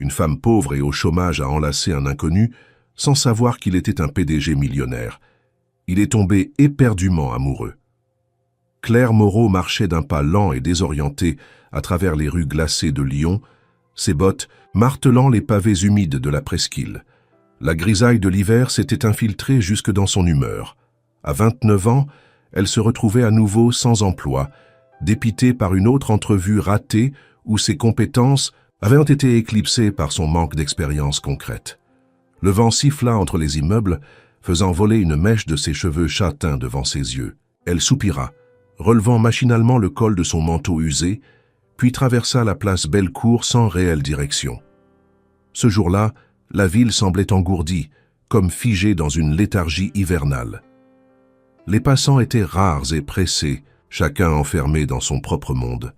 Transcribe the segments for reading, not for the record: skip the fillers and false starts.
Une femme pauvre et au chômage a enlacé un inconnu sans savoir qu'il était un PDG millionnaire. Il est tombé éperdument amoureux. Claire Moreau marchait d'un pas lent et désorienté à travers les rues glacées de Lyon, ses bottes martelant les pavés humides de la presqu'île. La grisaille de l'hiver s'était infiltrée jusque dans son humeur. À 29 ans, elle se retrouvait à nouveau sans emploi, dépitée par une autre entrevue ratée où ses compétences avaient été éclipsées par son manque d'expérience concrète. Le vent siffla entre les immeubles, faisant voler une mèche de ses cheveux châtains devant ses yeux. Elle soupira, relevant machinalement le col de son manteau usé, puis traversa la place Bellecour sans réelle direction. Ce jour-là, la ville semblait engourdie, comme figée dans une léthargie hivernale. Les passants étaient rares et pressés, chacun enfermé dans son propre monde.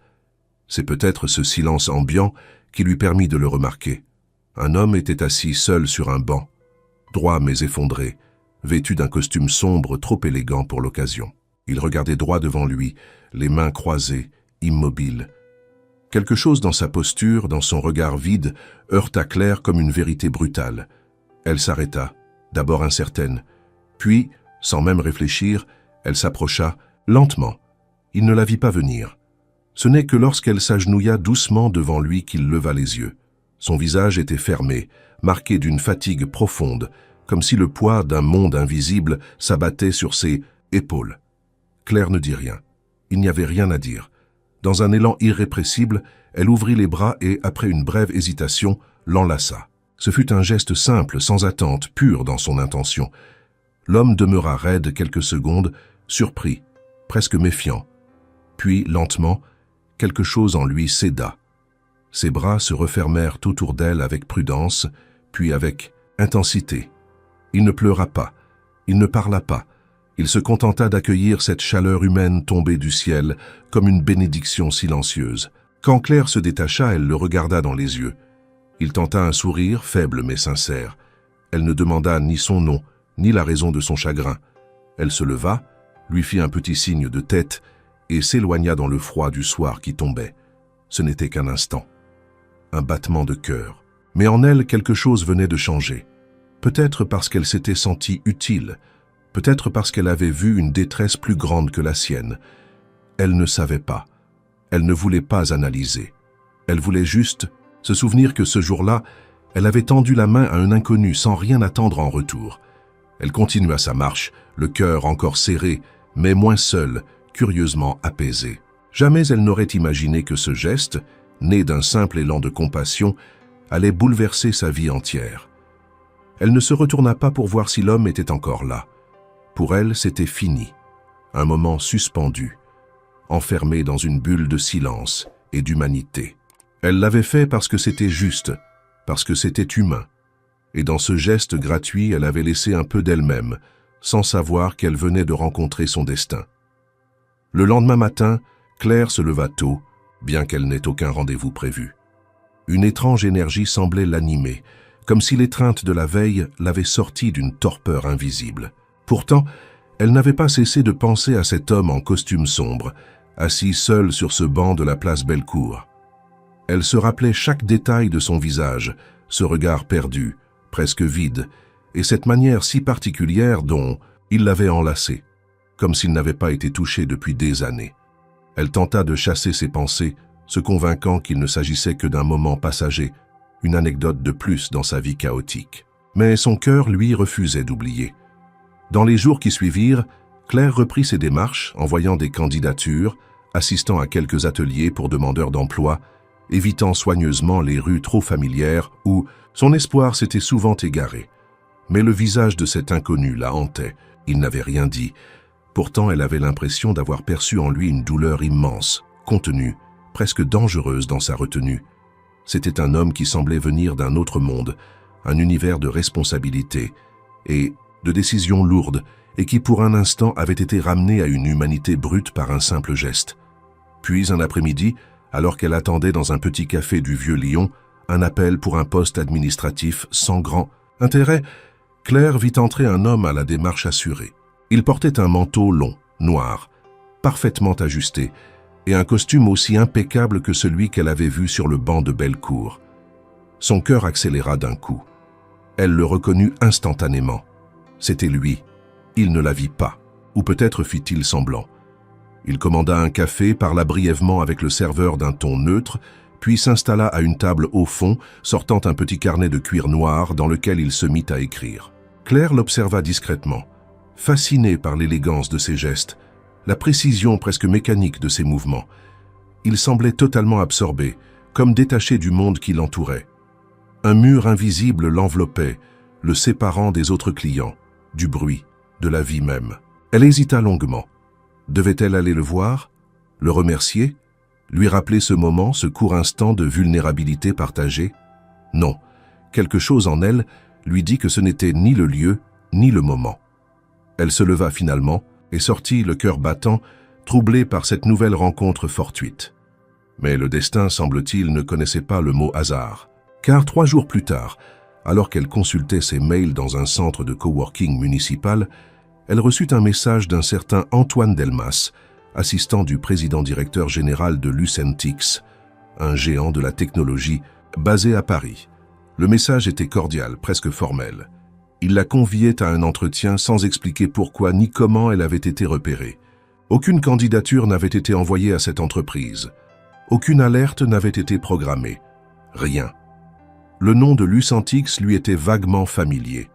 C'est peut-être ce silence ambiant qui lui permit de le remarquer. Un homme était assis seul sur un banc, droit mais effondré, vêtu d'un costume sombre trop élégant pour l'occasion. Il regardait droit devant lui, les mains croisées, immobile. Quelque chose dans sa posture, dans son regard vide, heurta Claire comme une vérité brutale. Elle s'arrêta, d'abord incertaine, puis, sans même réfléchir, elle s'approcha, lentement. Il ne la vit pas venir. Ce n'est que lorsqu'elle s'agenouilla doucement devant lui qu'il leva les yeux. Son visage était fermé, marqué d'une fatigue profonde, comme si le poids d'un monde invisible s'abattait sur ses épaules. Claire ne dit rien. Il n'y avait rien à dire. Dans un élan irrépressible, elle ouvrit les bras et, après une brève hésitation, l'enlaça. Ce fut un geste simple, sans attente, pur dans son intention. L'homme demeura raide quelques secondes, surpris, presque méfiant. Puis, lentement, quelque chose en lui céda. Ses bras se refermèrent autour d'elle avec prudence, puis avec intensité. Il ne pleura pas, il ne parla pas. Il se contenta d'accueillir cette chaleur humaine tombée du ciel comme une bénédiction silencieuse. Quand Claire se détacha, elle le regarda dans les yeux. Il tenta un sourire, faible mais sincère. Elle ne demanda ni son nom, ni la raison de son chagrin. Elle se leva, lui fit un petit signe de tête et s'éloigna dans le froid du soir qui tombait. Ce n'était qu'un instant. Un battement de cœur. Mais en elle, quelque chose venait de changer. Peut-être parce qu'elle s'était sentie utile, peut-être parce qu'elle avait vu une détresse plus grande que la sienne. Elle ne savait pas. Elle ne voulait pas analyser. Elle voulait juste se souvenir que ce jour-là, elle avait tendu la main à un inconnu sans rien attendre en retour. Elle continua sa marche, le cœur encore serré, mais moins seul, curieusement apaisé. Jamais elle n'aurait imaginé que ce geste, né d'un simple élan de compassion, allait bouleverser sa vie entière. Elle ne se retourna pas pour voir si l'homme était encore là. Pour elle, c'était fini, un moment suspendu, enfermé dans une bulle de silence et d'humanité. Elle l'avait fait parce que c'était juste, parce que c'était humain. Et dans ce geste gratuit, elle avait laissé un peu d'elle-même, sans savoir qu'elle venait de rencontrer son destin. Le lendemain matin, Claire se leva tôt, bien qu'elle n'ait aucun rendez-vous prévu. Une étrange énergie semblait l'animer, comme si l'étreinte de la veille l'avait sortie d'une torpeur invisible. Pourtant, elle n'avait pas cessé de penser à cet homme en costume sombre, assis seul sur ce banc de la place Bellecour. Elle se rappelait chaque détail de son visage, ce regard perdu, presque vide, et cette manière si particulière dont il l'avait enlacé, comme s'il n'avait pas été touché depuis des années. Elle tenta de chasser ses pensées, se convainquant qu'il ne s'agissait que d'un moment passager, une anecdote de plus dans sa vie chaotique. Mais son cœur, lui, refusait d'oublier. Dans les jours qui suivirent, Claire reprit ses démarches, envoyant des candidatures, assistant à quelques ateliers pour demandeurs d'emploi, évitant soigneusement les rues trop familières où son espoir s'était souvent égaré. Mais le visage de cet inconnu la hantait. Il n'avait rien dit. Pourtant, elle avait l'impression d'avoir perçu en lui une douleur immense, contenue, presque dangereuse dans sa retenue. C'était un homme qui semblait venir d'un autre monde, un univers de responsabilités et de décisions lourdes, et qui pour un instant avait été ramené à une humanité brute par un simple geste. Puis un après-midi, alors qu'elle attendait dans un petit café du vieux Lyon, un appel pour un poste administratif sans grand intérêt, Claire vit entrer un homme à la démarche assurée. Il portait un manteau long, noir, parfaitement ajusté, et un costume aussi impeccable que celui qu'elle avait vu sur le banc de Bellecour. Son cœur accéléra d'un coup. Elle le reconnut instantanément. C'était lui. Il ne la vit pas. Ou peut-être fit-il semblant. Il commanda un café, parla brièvement avec le serveur d'un ton neutre, puis s'installa à une table au fond, sortant un petit carnet de cuir noir dans lequel il se mit à écrire. Claire l'observa discrètement, fascinée par l'élégance de ses gestes, la précision presque mécanique de ses mouvements. Il semblait totalement absorbé, comme détaché du monde qui l'entourait. Un mur invisible l'enveloppait, le séparant des autres clients, du bruit, de la vie même. Elle hésita longuement. Devait-elle aller le voir, le remercier, lui rappeler ce moment, ce court instant de vulnérabilité partagée? Non, quelque chose en elle lui dit que ce n'était ni le lieu, ni le moment. Elle se leva finalement et sortit, le cœur battant, troublée par cette nouvelle rencontre fortuite. Mais le destin, semble-t-il, ne connaissait pas le mot hasard. Car 3 jours plus tard, alors qu'elle consultait ses mails dans un centre de coworking municipal, elle reçut un message d'un certain Antoine Delmas, assistant du président-directeur général de Lucentix, un géant de la technologie basé à Paris. Le message était cordial, presque formel. Il la conviait à un entretien sans expliquer pourquoi ni comment elle avait été repérée. Aucune candidature n'avait été envoyée à cette entreprise. Aucune alerte n'avait été programmée. Rien. Le nom de Lucentix lui était vaguement familier.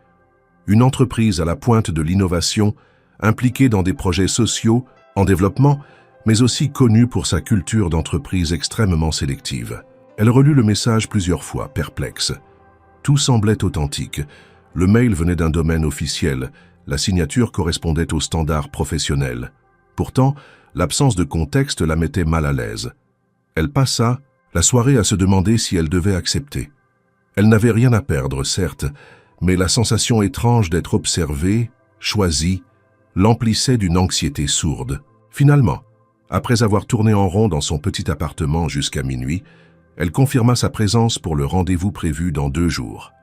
Une entreprise à la pointe de l'innovation, impliquée dans des projets sociaux, en développement, mais aussi connue pour sa culture d'entreprise extrêmement sélective. Elle relut le message plusieurs fois, perplexe. Tout semblait authentique. Le mail venait d'un domaine officiel, la signature correspondait aux standards professionnels. Pourtant, l'absence de contexte la mettait mal à l'aise. Elle passa la soirée à se demander si elle devait accepter. Elle n'avait rien à perdre, certes, mais la sensation étrange d'être observée, choisie, l'emplissait d'une anxiété sourde. Finalement, après avoir tourné en rond dans son petit appartement jusqu'à minuit, elle confirma sa présence pour le rendez-vous prévu dans 2 jours.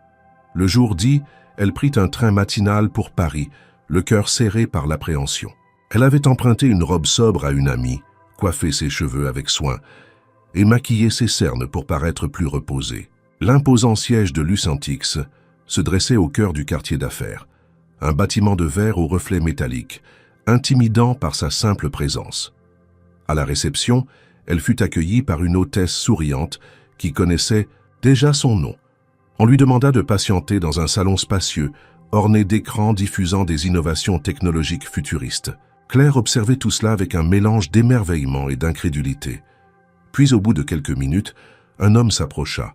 Le jour dit, elle prit un train matinal pour Paris, le cœur serré par l'appréhension. Elle avait emprunté une robe sobre à une amie, coiffé ses cheveux avec soin, et maquillé ses cernes pour paraître plus reposée. L'imposant siège de Lucentix se dressait au cœur du quartier d'affaires, un bâtiment de verre aux reflets métalliques, intimidant par sa simple présence. À la réception, elle fut accueillie par une hôtesse souriante qui connaissait déjà son nom. On lui demanda de patienter dans un salon spacieux, orné d'écrans diffusant des innovations technologiques futuristes. Claire observait tout cela avec un mélange d'émerveillement et d'incrédulité. Puis, au bout de quelques minutes, un homme s'approcha.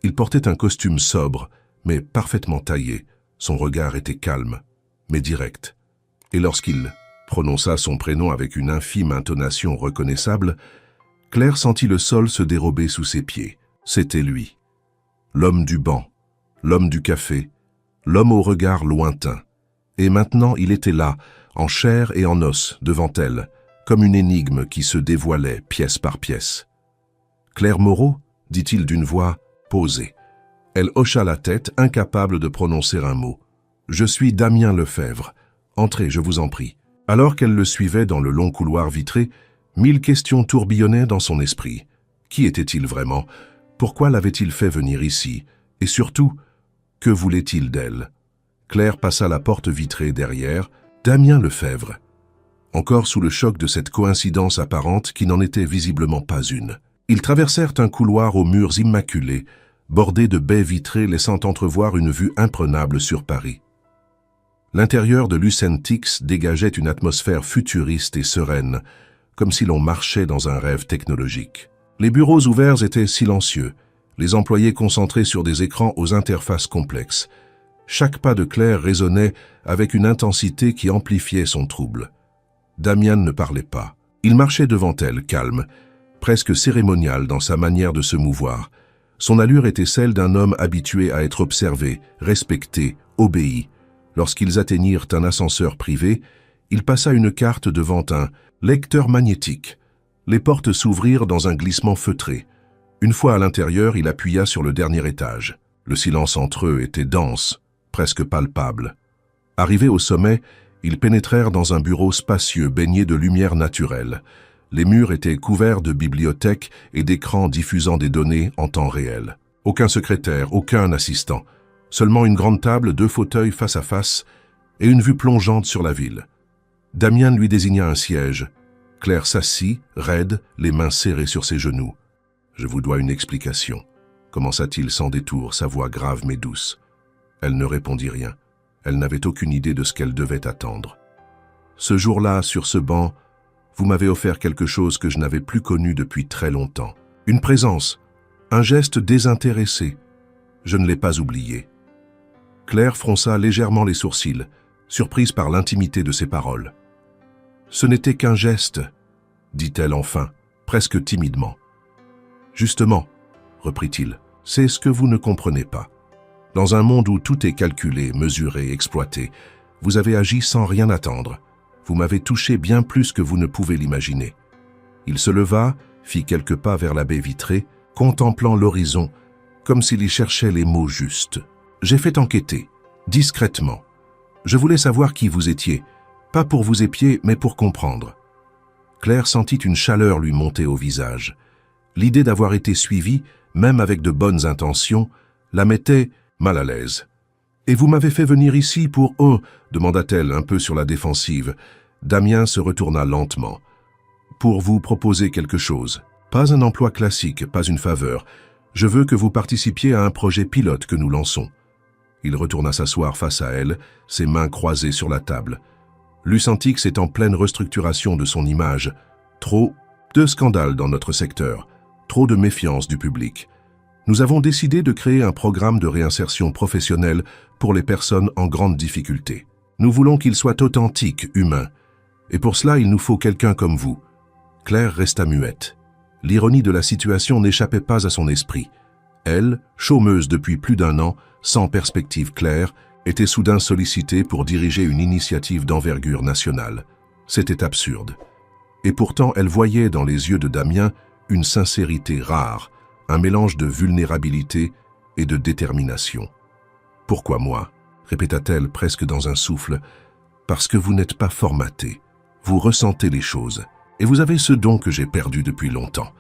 Il portait un costume sobre, mais parfaitement taillé. Son regard était calme, mais direct. Et lorsqu'il prononça son prénom avec une infime intonation reconnaissable, Claire sentit le sol se dérober sous ses pieds. C'était lui. L'homme du banc, l'homme du café, l'homme au regard lointain. Et maintenant, il était là, en chair et en os, devant elle, comme une énigme qui se dévoilait pièce par pièce. « Claire Moreau » dit-il d'une voix posée. Elle hocha la tête, incapable de prononcer un mot. « Je suis Damien Lefebvre. Entrez, je vous en prie. » Alors qu'elle le suivait dans le long couloir vitré, 1000 questions tourbillonnaient dans son esprit. Qui était-il vraiment? Pourquoi l'avait-il fait venir ici? Et surtout, que voulait-il d'elle? Claire passa la porte vitrée derrière. Damien Lefebvre. Encore sous le choc de cette coïncidence apparente qui n'en était visiblement pas une. Ils traversèrent un couloir aux murs immaculés, bordé de baies vitrées laissant entrevoir une vue imprenable sur Paris. L'intérieur de Lucentix dégageait une atmosphère futuriste et sereine, comme si l'on marchait dans un rêve technologique. Les bureaux ouverts étaient silencieux, les employés concentrés sur des écrans aux interfaces complexes. Chaque pas de Claire résonnait avec une intensité qui amplifiait son trouble. Damien ne parlait pas. Il marchait devant elle, calme, presque cérémonial dans sa manière de se mouvoir. Son allure était celle d'un homme habitué à être observé, respecté, obéi. Lorsqu'ils atteignirent un ascenseur privé, il passa une carte devant un lecteur magnétique. Les portes s'ouvrirent dans un glissement feutré. Une fois à l'intérieur, il appuya sur le dernier étage. Le silence entre eux était dense, presque palpable. Arrivés au sommet, ils pénétrèrent dans un bureau spacieux baigné de lumière naturelle. Les murs étaient couverts de bibliothèques et d'écrans diffusant des données en temps réel. Aucun secrétaire, aucun assistant. Seulement une grande table, 2 fauteuils face à face et une vue plongeante sur la ville. Damien lui désigna un siège. Claire s'assit, raide, les mains serrées sur ses genoux. « Je vous dois une explication », commença-t-il sans détour, sa voix grave mais douce. Elle ne répondit rien. Elle n'avait aucune idée de ce qu'elle devait attendre. « Ce jour-là, sur ce banc, vous m'avez offert quelque chose que je n'avais plus connu depuis très longtemps. Une présence, un geste désintéressé. Je ne l'ai pas oublié. » Claire fronça légèrement les sourcils, surprise par l'intimité de ses paroles. « Ce n'était qu'un geste, » dit-elle enfin, presque timidement. « Justement, » reprit-il, « c'est ce que vous ne comprenez pas. Dans un monde où tout est calculé, mesuré, exploité, vous avez agi sans rien attendre. Vous m'avez touché bien plus que vous ne pouvez l'imaginer. » Il se leva, fit quelques pas vers la baie vitrée, contemplant l'horizon, comme s'il y cherchait les mots justes. « J'ai fait enquêter, discrètement. Je voulais savoir qui vous étiez, pas pour vous épier, mais pour comprendre. » Claire sentit une chaleur lui monter au visage. L'idée d'avoir été suivie, même avec de bonnes intentions, la mettait mal à l'aise. « Et vous m'avez fait venir ici pour... Oh » demanda-t-elle, un peu sur la défensive. Damien se retourna lentement. « Pour vous proposer quelque chose. Pas un emploi classique, pas une faveur. Je veux que vous participiez à un projet pilote que nous lançons. » Il retourna s'asseoir face à elle, ses mains croisées sur la table. Lucentix est en pleine restructuration de son image. Trop de scandales dans notre secteur, trop de méfiance du public. Nous avons décidé de créer un programme de réinsertion professionnelle pour les personnes en grande difficulté. Nous voulons qu'il soit authentique, humain. Et pour cela, il nous faut quelqu'un comme vous. Claire resta muette. L'ironie de la situation n'échappait pas à son esprit. Elle, chômeuse depuis plus d'1 an, sans perspective claire, était soudain sollicitée pour diriger une initiative d'envergure nationale. C'était absurde. Et pourtant, elle voyait dans les yeux de Damien une sincérité rare, un mélange de vulnérabilité et de détermination. « Pourquoi moi ?» répéta-t-elle presque dans un souffle. « Parce que vous n'êtes pas formaté. Vous ressentez les choses. Et vous avez ce don que j'ai perdu depuis longtemps.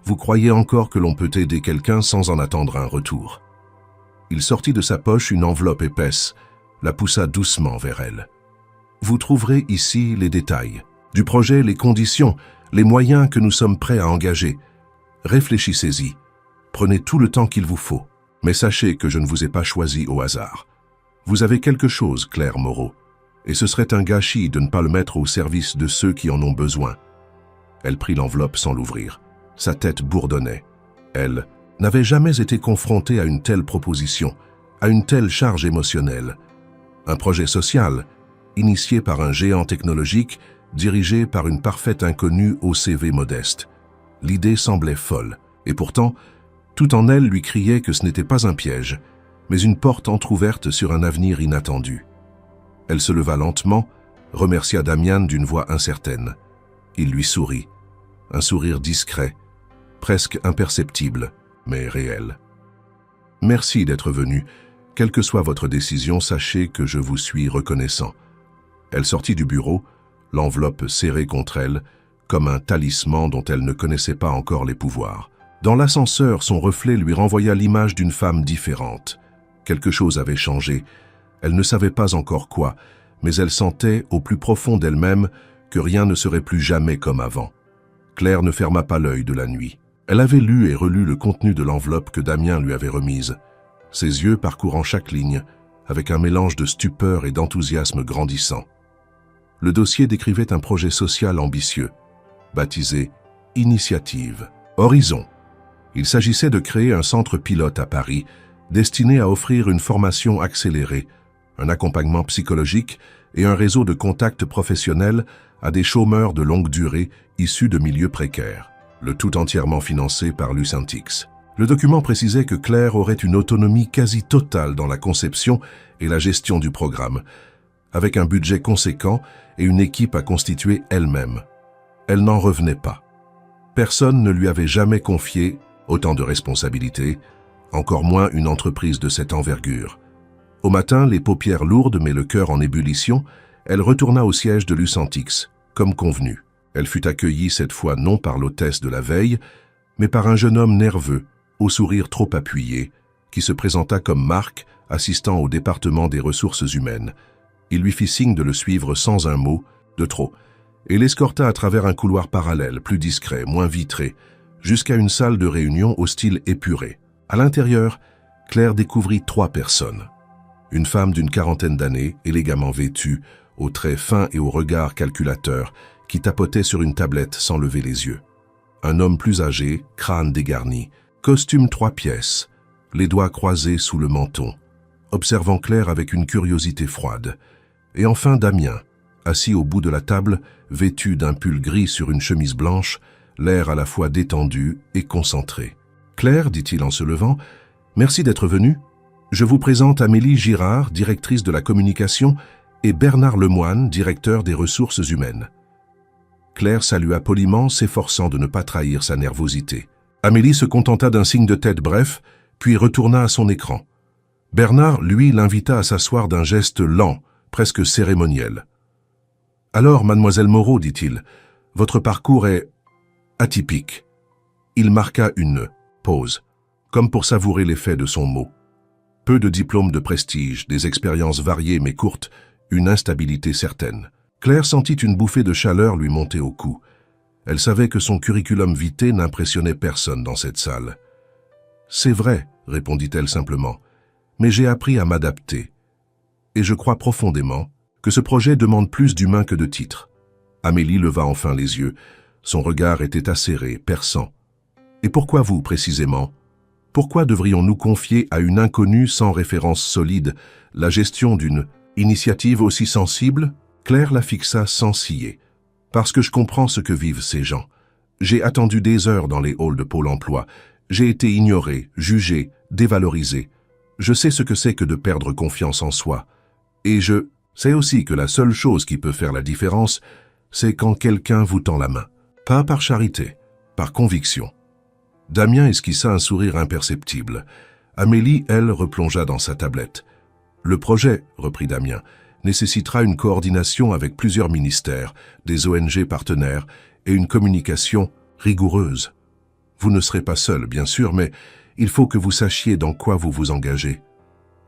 Vous croyez encore que l'on peut aider quelqu'un sans en attendre un retour. » Il sortit de sa poche une enveloppe épaisse, la poussa doucement vers elle. « Vous trouverez ici les détails. Du projet, les conditions, les moyens que nous sommes prêts à engager. Réfléchissez-y. Prenez tout le temps qu'il vous faut. Mais sachez que je ne vous ai pas choisi au hasard. Vous avez quelque chose, Claire Moreau, et ce serait un gâchis de ne pas le mettre au service de ceux qui en ont besoin. » Elle prit l'enveloppe sans l'ouvrir. Sa tête bourdonnait. Elle n'avait jamais été confrontée à une telle proposition, à une telle charge émotionnelle. Un projet social, initié par un géant technologique, dirigé par une parfaite inconnue au CV modeste. L'idée semblait folle, et pourtant, tout en elle lui criait que ce n'était pas un piège, mais une porte entr'ouverte sur un avenir inattendu. Elle se leva lentement, remercia Damien d'une voix incertaine. Il lui sourit, un sourire discret, presque imperceptible, mais réel. « Merci d'être venu. Quelle que soit votre décision, sachez que je vous suis reconnaissant. » Elle sortit du bureau, l'enveloppe serrée contre elle, comme un talisman dont elle ne connaissait pas encore les pouvoirs. Dans l'ascenseur, son reflet lui renvoya l'image d'une femme différente. Quelque chose avait changé. Elle ne savait pas encore quoi, mais elle sentait, au plus profond d'elle-même, que rien ne serait plus jamais comme avant. Claire ne ferma pas l'œil de la nuit. Elle avait lu et relu le contenu de l'enveloppe que Damien lui avait remise, ses yeux parcourant chaque ligne, avec un mélange de stupeur et d'enthousiasme grandissant. Le dossier décrivait un projet social ambitieux, baptisé « Initiative Horizon ». Il s'agissait de créer un centre pilote à Paris, destiné à offrir une formation accélérée, un accompagnement psychologique et un réseau de contacts professionnels à des chômeurs de longue durée issus de milieux précaires, le tout entièrement financé par Lucentix. Le document précisait que Claire aurait une autonomie quasi totale dans la conception et la gestion du programme, avec un budget conséquent et une équipe à constituer elle-même. Elle n'en revenait pas. Personne ne lui avait jamais confié autant de responsabilités, encore moins une entreprise de cette envergure. Au matin, les paupières lourdes mais le cœur en ébullition, elle retourna au siège de Lucentix, comme convenu. Elle fut accueillie cette fois non par l'hôtesse de la veille, mais par un jeune homme nerveux, au sourire trop appuyé, qui se présenta comme Marc, assistant au département des ressources humaines. Il lui fit signe de le suivre sans un mot, de trop, et l'escorta à travers un couloir parallèle, plus discret, moins vitré, jusqu'à une salle de réunion au style épuré. À l'intérieur, Claire découvrit 3 personnes. Une femme d'une quarantaine d'années, élégamment vêtue, aux traits fins et au regard calculateur, qui tapotait sur une tablette sans lever les yeux. Un homme plus âgé, crâne dégarni, costume 3 pièces, les doigts croisés sous le menton, observant Claire avec une curiosité froide. Et enfin Damien, assis au bout de la table, vêtu d'un pull gris sur une chemise blanche, l'air à la fois détendu et concentré. « Claire, dit-il en se levant, merci d'être venue. Je vous présente Amélie Girard, directrice de la communication, et Bernard Lemoine, directeur des ressources humaines. » Claire salua poliment, s'efforçant de ne pas trahir sa nervosité. Amélie se contenta d'un signe de tête bref, puis retourna à son écran. Bernard, lui, l'invita à s'asseoir d'un geste lent, presque cérémoniel. « Alors, mademoiselle Moreau, dit-il, votre parcours est atypique. » Il marqua une pause, comme pour savourer l'effet de son mot. Peu de diplômes de prestige, des expériences variées mais courtes, une instabilité certaine. Claire sentit une bouffée de chaleur lui monter au cou. Elle savait que son curriculum vitae n'impressionnait personne dans cette salle. « C'est vrai, répondit-elle simplement, mais j'ai appris à m'adapter. Et je crois profondément que ce projet demande plus d'humain que de titres. » Amélie leva enfin les yeux. Son regard était acéré, perçant. « Et pourquoi vous, précisément ? Pourquoi devrions-nous confier à une inconnue sans référence solide la gestion d'une initiative aussi sensible ?» Claire la fixa sans ciller. « Parce que je comprends ce que vivent ces gens. J'ai attendu des heures dans les halls de Pôle emploi. J'ai été ignoré, jugé, dévalorisé. Je sais ce que c'est que de perdre confiance en soi. Et je sais aussi que la seule chose qui peut faire la différence, c'est quand quelqu'un vous tend la main. Pas par charité, par conviction. » Damien esquissa un sourire imperceptible. Amélie, elle, replongea dans sa tablette. « Le projet, reprit Damien, nécessitera une coordination avec plusieurs ministères, des ONG partenaires et une communication rigoureuse. Vous ne serez pas seul, bien sûr, mais il faut que vous sachiez dans quoi vous vous engagez. »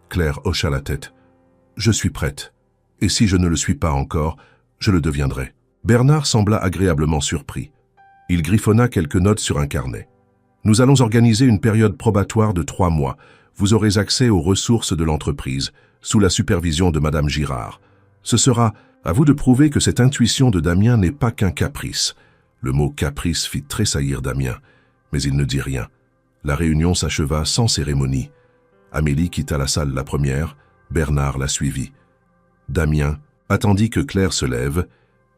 Claire hocha la tête. « Je suis prête. Et si je ne le suis pas encore, je le deviendrai. » Bernard sembla agréablement surpris. Il griffonna quelques notes sur un carnet. « Nous allons organiser une période probatoire de 3 mois. Vous aurez accès aux ressources de l'entreprise, sous la supervision de Madame Girard. Ce sera à vous de prouver que cette intuition de Damien n'est pas qu'un caprice. » Le mot « caprice » fit tressaillir Damien, mais il ne dit rien. La réunion s'acheva sans cérémonie. Amélie quitta la salle la première, Bernard la suivit. Damien attendit que Claire se lève,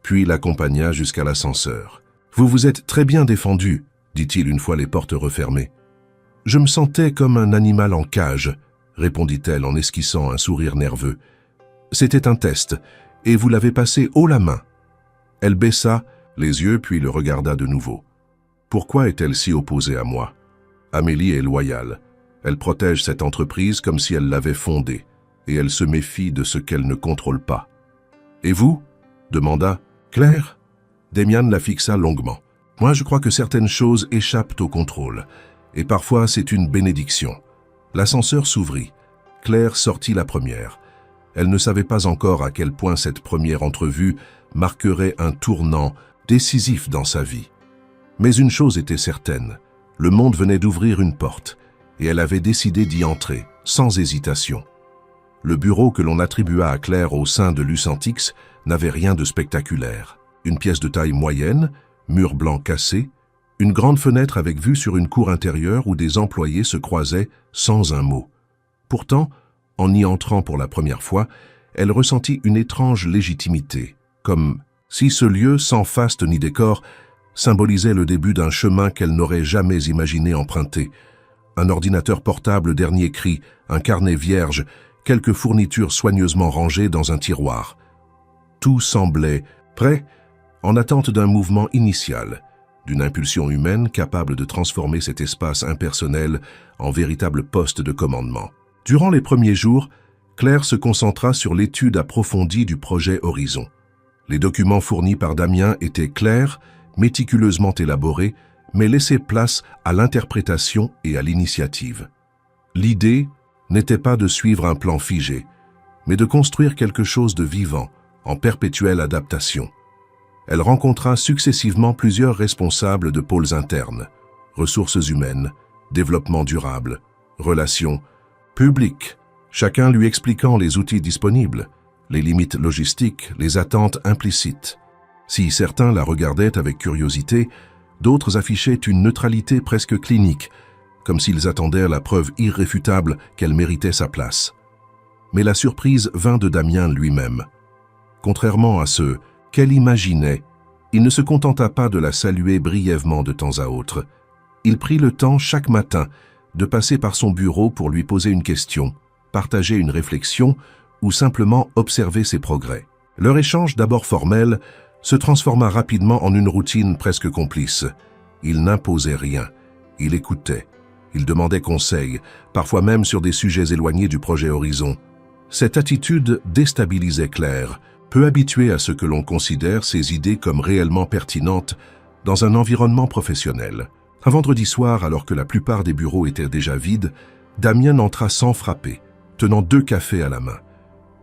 puis l'accompagna jusqu'à l'ascenseur. « Vous vous êtes très bien défendu, » dit-il une fois les portes refermées. « Je me sentais comme un animal en cage, » répondit-elle en esquissant un sourire nerveux. « C'était un test, et vous l'avez passé haut la main. » Elle baissa les yeux puis le regarda de nouveau. Pourquoi est-elle si opposée à moi? Amélie est loyale. Elle protège cette entreprise comme si elle l'avait fondée, et elle se méfie de ce qu'elle ne contrôle pas. « Et vous ?» demanda Claire. Damian la fixa longuement. « Moi, je crois que certaines choses échappent au contrôle, et parfois c'est une bénédiction. » L'ascenseur s'ouvrit. Claire sortit la première. Elle ne savait pas encore à quel point cette première entrevue marquerait un tournant décisif dans sa vie. Mais une chose était certaine, le monde venait d'ouvrir une porte, et elle avait décidé d'y entrer, sans hésitation. Le bureau que l'on attribua à Claire au sein de Lucentix n'avait rien de spectaculaire. Une pièce de taille moyenne, mur blanc cassé, une grande fenêtre avec vue sur une cour intérieure où des employés se croisaient sans un mot. Pourtant, en y entrant pour la première fois, elle ressentit une étrange légitimité, comme si ce lieu, sans faste ni décor, symbolisait le début d'un chemin qu'elle n'aurait jamais imaginé emprunter. Un ordinateur portable dernier cri, un carnet vierge, quelques fournitures soigneusement rangées dans un tiroir. Tout semblait prêt, en attente d'un mouvement initial, d'une impulsion humaine capable de transformer cet espace impersonnel en véritable poste de commandement. Durant les premiers jours, Claire se concentra sur l'étude approfondie du projet Horizon. Les documents fournis par Damien étaient clairs, méticuleusement élaborés, mais laisser place à l'interprétation et à l'initiative. L'idée n'était pas de suivre un plan figé, mais de construire quelque chose de vivant, en perpétuelle adaptation. Elle rencontra successivement plusieurs responsables de pôles internes, ressources humaines, développement durable, relations, publiques, chacun lui expliquant les outils disponibles, les limites logistiques, les attentes implicites. Si certains la regardaient avec curiosité, d'autres affichaient une neutralité presque clinique, comme s'ils attendaient la preuve irréfutable qu'elle méritait sa place. Mais la surprise vint de Damien lui-même. Contrairement à ce qu'elle imaginait, il ne se contenta pas de la saluer brièvement de temps à autre. Il prit le temps chaque matin de passer par son bureau pour lui poser une question, partager une réflexion ou simplement observer ses progrès. Leur échange, d'abord formel, se transforma rapidement en une routine presque complice. Il n'imposait rien, il écoutait, il demandait conseil, parfois même sur des sujets éloignés du projet Horizon. Cette attitude déstabilisait Claire, peu habituée à ce que l'on considère ses idées comme réellement pertinentes dans un environnement professionnel. Un vendredi soir, alors que la plupart des bureaux étaient déjà vides, Damien entra sans frapper, tenant 2 cafés à la main.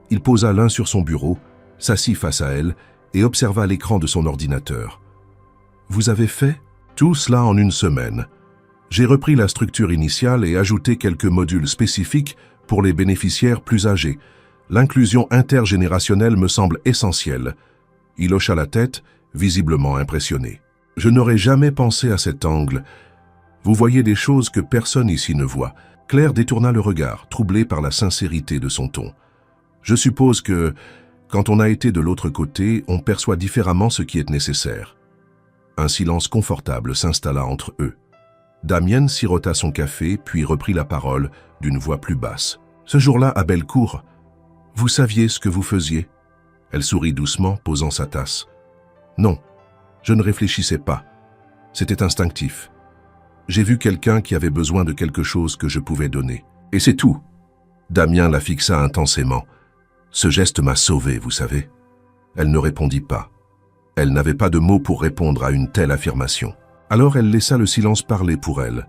Il posa l'un sur son bureau, s'assit face à elle et observa l'écran de son ordinateur. « Vous avez fait tout cela en une semaine. J'ai repris la structure initiale et ajouté quelques modules spécifiques pour les bénéficiaires plus âgés. L'inclusion intergénérationnelle me semble essentielle. » Il hocha la tête, visiblement impressionné. « Je n'aurais jamais pensé à cet angle. Vous voyez des choses que personne ici ne voit. » Claire détourna le regard, troublée par la sincérité de son ton. « Je suppose que, quand on a été de l'autre côté, on perçoit différemment ce qui est nécessaire. » Un silence confortable s'installa entre eux. Damien sirota son café, puis reprit la parole d'une voix plus basse. « Ce jour-là, à Bellecour, vous saviez ce que vous faisiez ?» Elle sourit doucement, posant sa tasse. « Non, je ne réfléchissais pas. C'était instinctif. J'ai vu quelqu'un qui avait besoin de quelque chose que je pouvais donner. Et c'est tout. » Damien la fixa intensément. « Ce geste m'a sauvé, vous savez. » Elle ne répondit pas. Elle n'avait pas de mots pour répondre à une telle affirmation. Alors elle laissa le silence parler pour elle.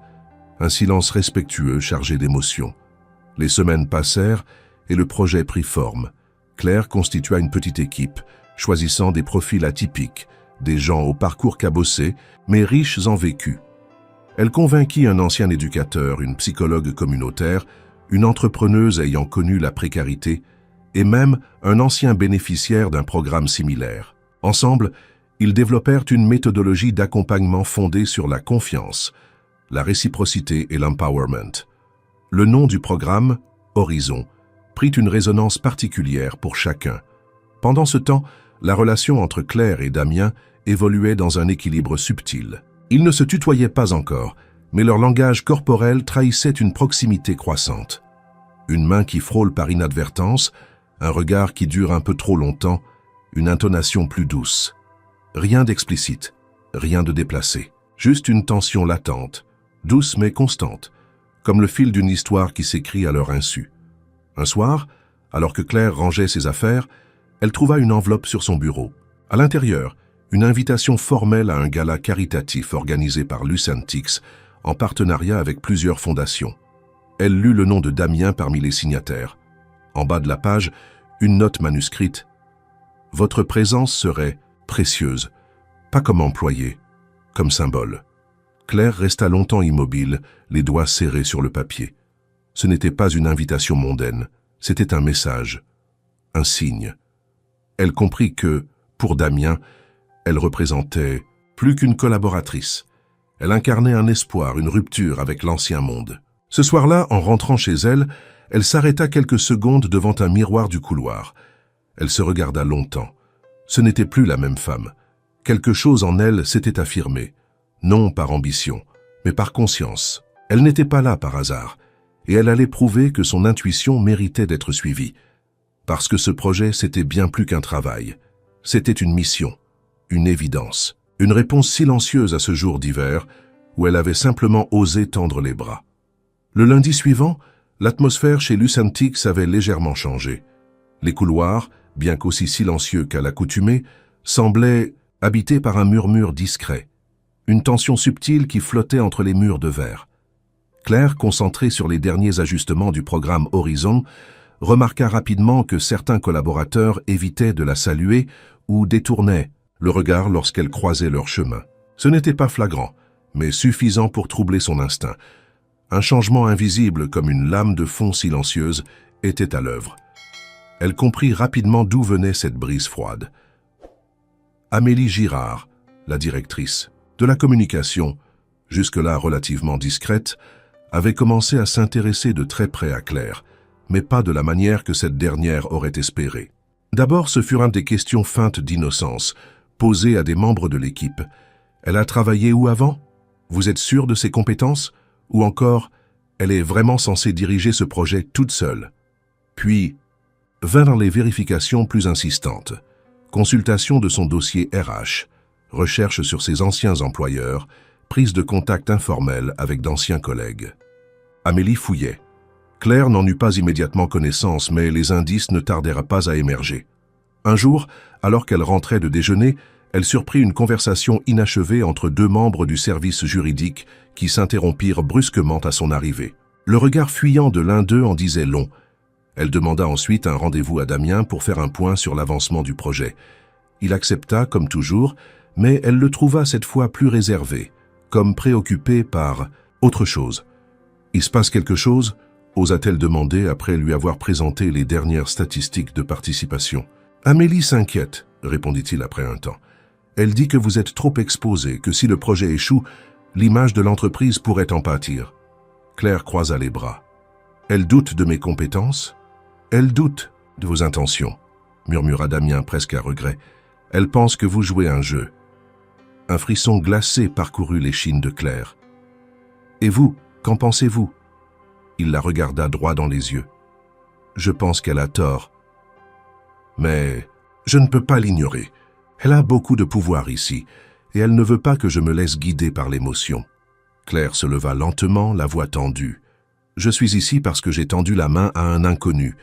Un silence respectueux, chargé d'émotions. Les semaines passèrent et le projet prit forme. Claire constitua une petite équipe, choisissant des profils atypiques, des gens au parcours cabossé, mais riches en vécu. Elle convainquit un ancien éducateur, une psychologue communautaire, une entrepreneuse ayant connu la précarité, et même un ancien bénéficiaire d'un programme similaire. Ensemble, ils développèrent une méthodologie d'accompagnement fondée sur la confiance, la réciprocité et l'empowerment. Le nom du programme, Horizon, prit une résonance particulière pour chacun. Pendant ce temps, la relation entre Claire et Damien évoluait dans un équilibre subtil. Ils ne se tutoyaient pas encore, mais leur langage corporel trahissait une proximité croissante. Une main qui frôle par inadvertance, un regard qui dure un peu trop longtemps, une intonation plus douce. Rien d'explicite, rien de déplacé, juste une tension latente, douce mais constante, comme le fil d'une histoire qui s'écrit à leur insu. Un soir, alors que Claire rangeait ses affaires, elle trouva une enveloppe sur son bureau. À l'intérieur, une invitation formelle à un gala caritatif organisé par Lucentix en partenariat avec plusieurs fondations. Elle lut le nom de Damien parmi les signataires. En bas de la page, une note manuscrite. « Votre présence serait précieuse, pas comme employé, comme symbole. » Claire resta longtemps immobile, les doigts serrés sur le papier. Ce n'était pas une invitation mondaine, c'était un message, un signe. Elle comprit que, pour Damien, elle représentait plus qu'une collaboratrice. Elle incarnait un espoir, une rupture avec l'ancien monde. Ce soir-là, en rentrant chez elle, elle s'arrêta quelques secondes devant un miroir du couloir. Elle se regarda longtemps. Ce n'était plus la même femme. Quelque chose en elle s'était affirmé, non par ambition, mais par conscience. Elle n'était pas là par hasard, et elle allait prouver que son intuition méritait d'être suivie. Parce que ce projet, c'était bien plus qu'un travail. C'était une mission, une évidence, une réponse silencieuse à ce jour d'hiver où elle avait simplement osé tendre les bras. Le lundi suivant, l'atmosphère chez Lucentix avait légèrement changé. Les couloirs, bien qu'aussi silencieux qu'à l'accoutumée, semblaient habités par un murmure discret, une tension subtile qui flottait entre les murs de verre. Claire, concentrée sur les derniers ajustements du programme Horizon, remarqua rapidement que certains collaborateurs évitaient de la saluer ou détournaient le regard lorsqu'elle croisait leur chemin. Ce n'était pas flagrant, mais suffisant pour troubler son instinct. Un changement invisible comme une lame de fond silencieuse était à l'œuvre. Elle comprit rapidement d'où venait cette brise froide. Amélie Girard, la directrice de la communication, jusque-là relativement discrète, avait commencé à s'intéresser de très près à Claire, mais pas de la manière que cette dernière aurait espéré. D'abord, ce furent des questions feintes d'innocence, posées à des membres de l'équipe. Elle a travaillé où avant? Vous êtes sûr de ses compétences? Ou encore, elle est vraiment censée diriger ce projet toute seule? Puis, vinrent les vérifications plus insistantes. Consultation de son dossier RH, recherche sur ses anciens employeurs, prise de contact informelle avec d'anciens collègues. Amélie fouillait. Claire n'en eut pas immédiatement connaissance, mais les indices ne tardèrent pas à émerger. Un jour, alors qu'elle rentrait de déjeuner, elle surprit une conversation inachevée entre deux membres du service juridique qui s'interrompirent brusquement à son arrivée. Le regard fuyant de l'un d'eux en disait long. Elle demanda ensuite un rendez-vous à Damien pour faire un point sur l'avancement du projet. Il accepta, comme toujours, mais elle le trouva cette fois plus réservé, comme préoccupé par autre chose. « Il se passe quelque chose ?» osa-t-elle demander après lui avoir présenté les dernières statistiques de participation. « Amélie s'inquiète, » répondit-il après un temps. « Elle dit que vous êtes trop exposé, que si le projet échoue, l'image de l'entreprise pourrait en pâtir. » Claire croisa les bras. « Elle doute de mes compétences ? Elle doute de vos intentions, » murmura Damien presque à regret. « Elle pense que vous jouez un jeu. » Un frisson glacé parcourut l'échine de Claire. « Et vous, qu'en pensez-vous » Il la regarda droit dans les yeux. « Je pense qu'elle a tort. Mais je ne peux pas l'ignorer. Elle a beaucoup de pouvoir ici, et elle ne veut pas que je me laisse guider par l'émotion. » Claire se leva lentement, la voix tendue. « Je suis ici parce que j'ai tendu la main à un inconnu,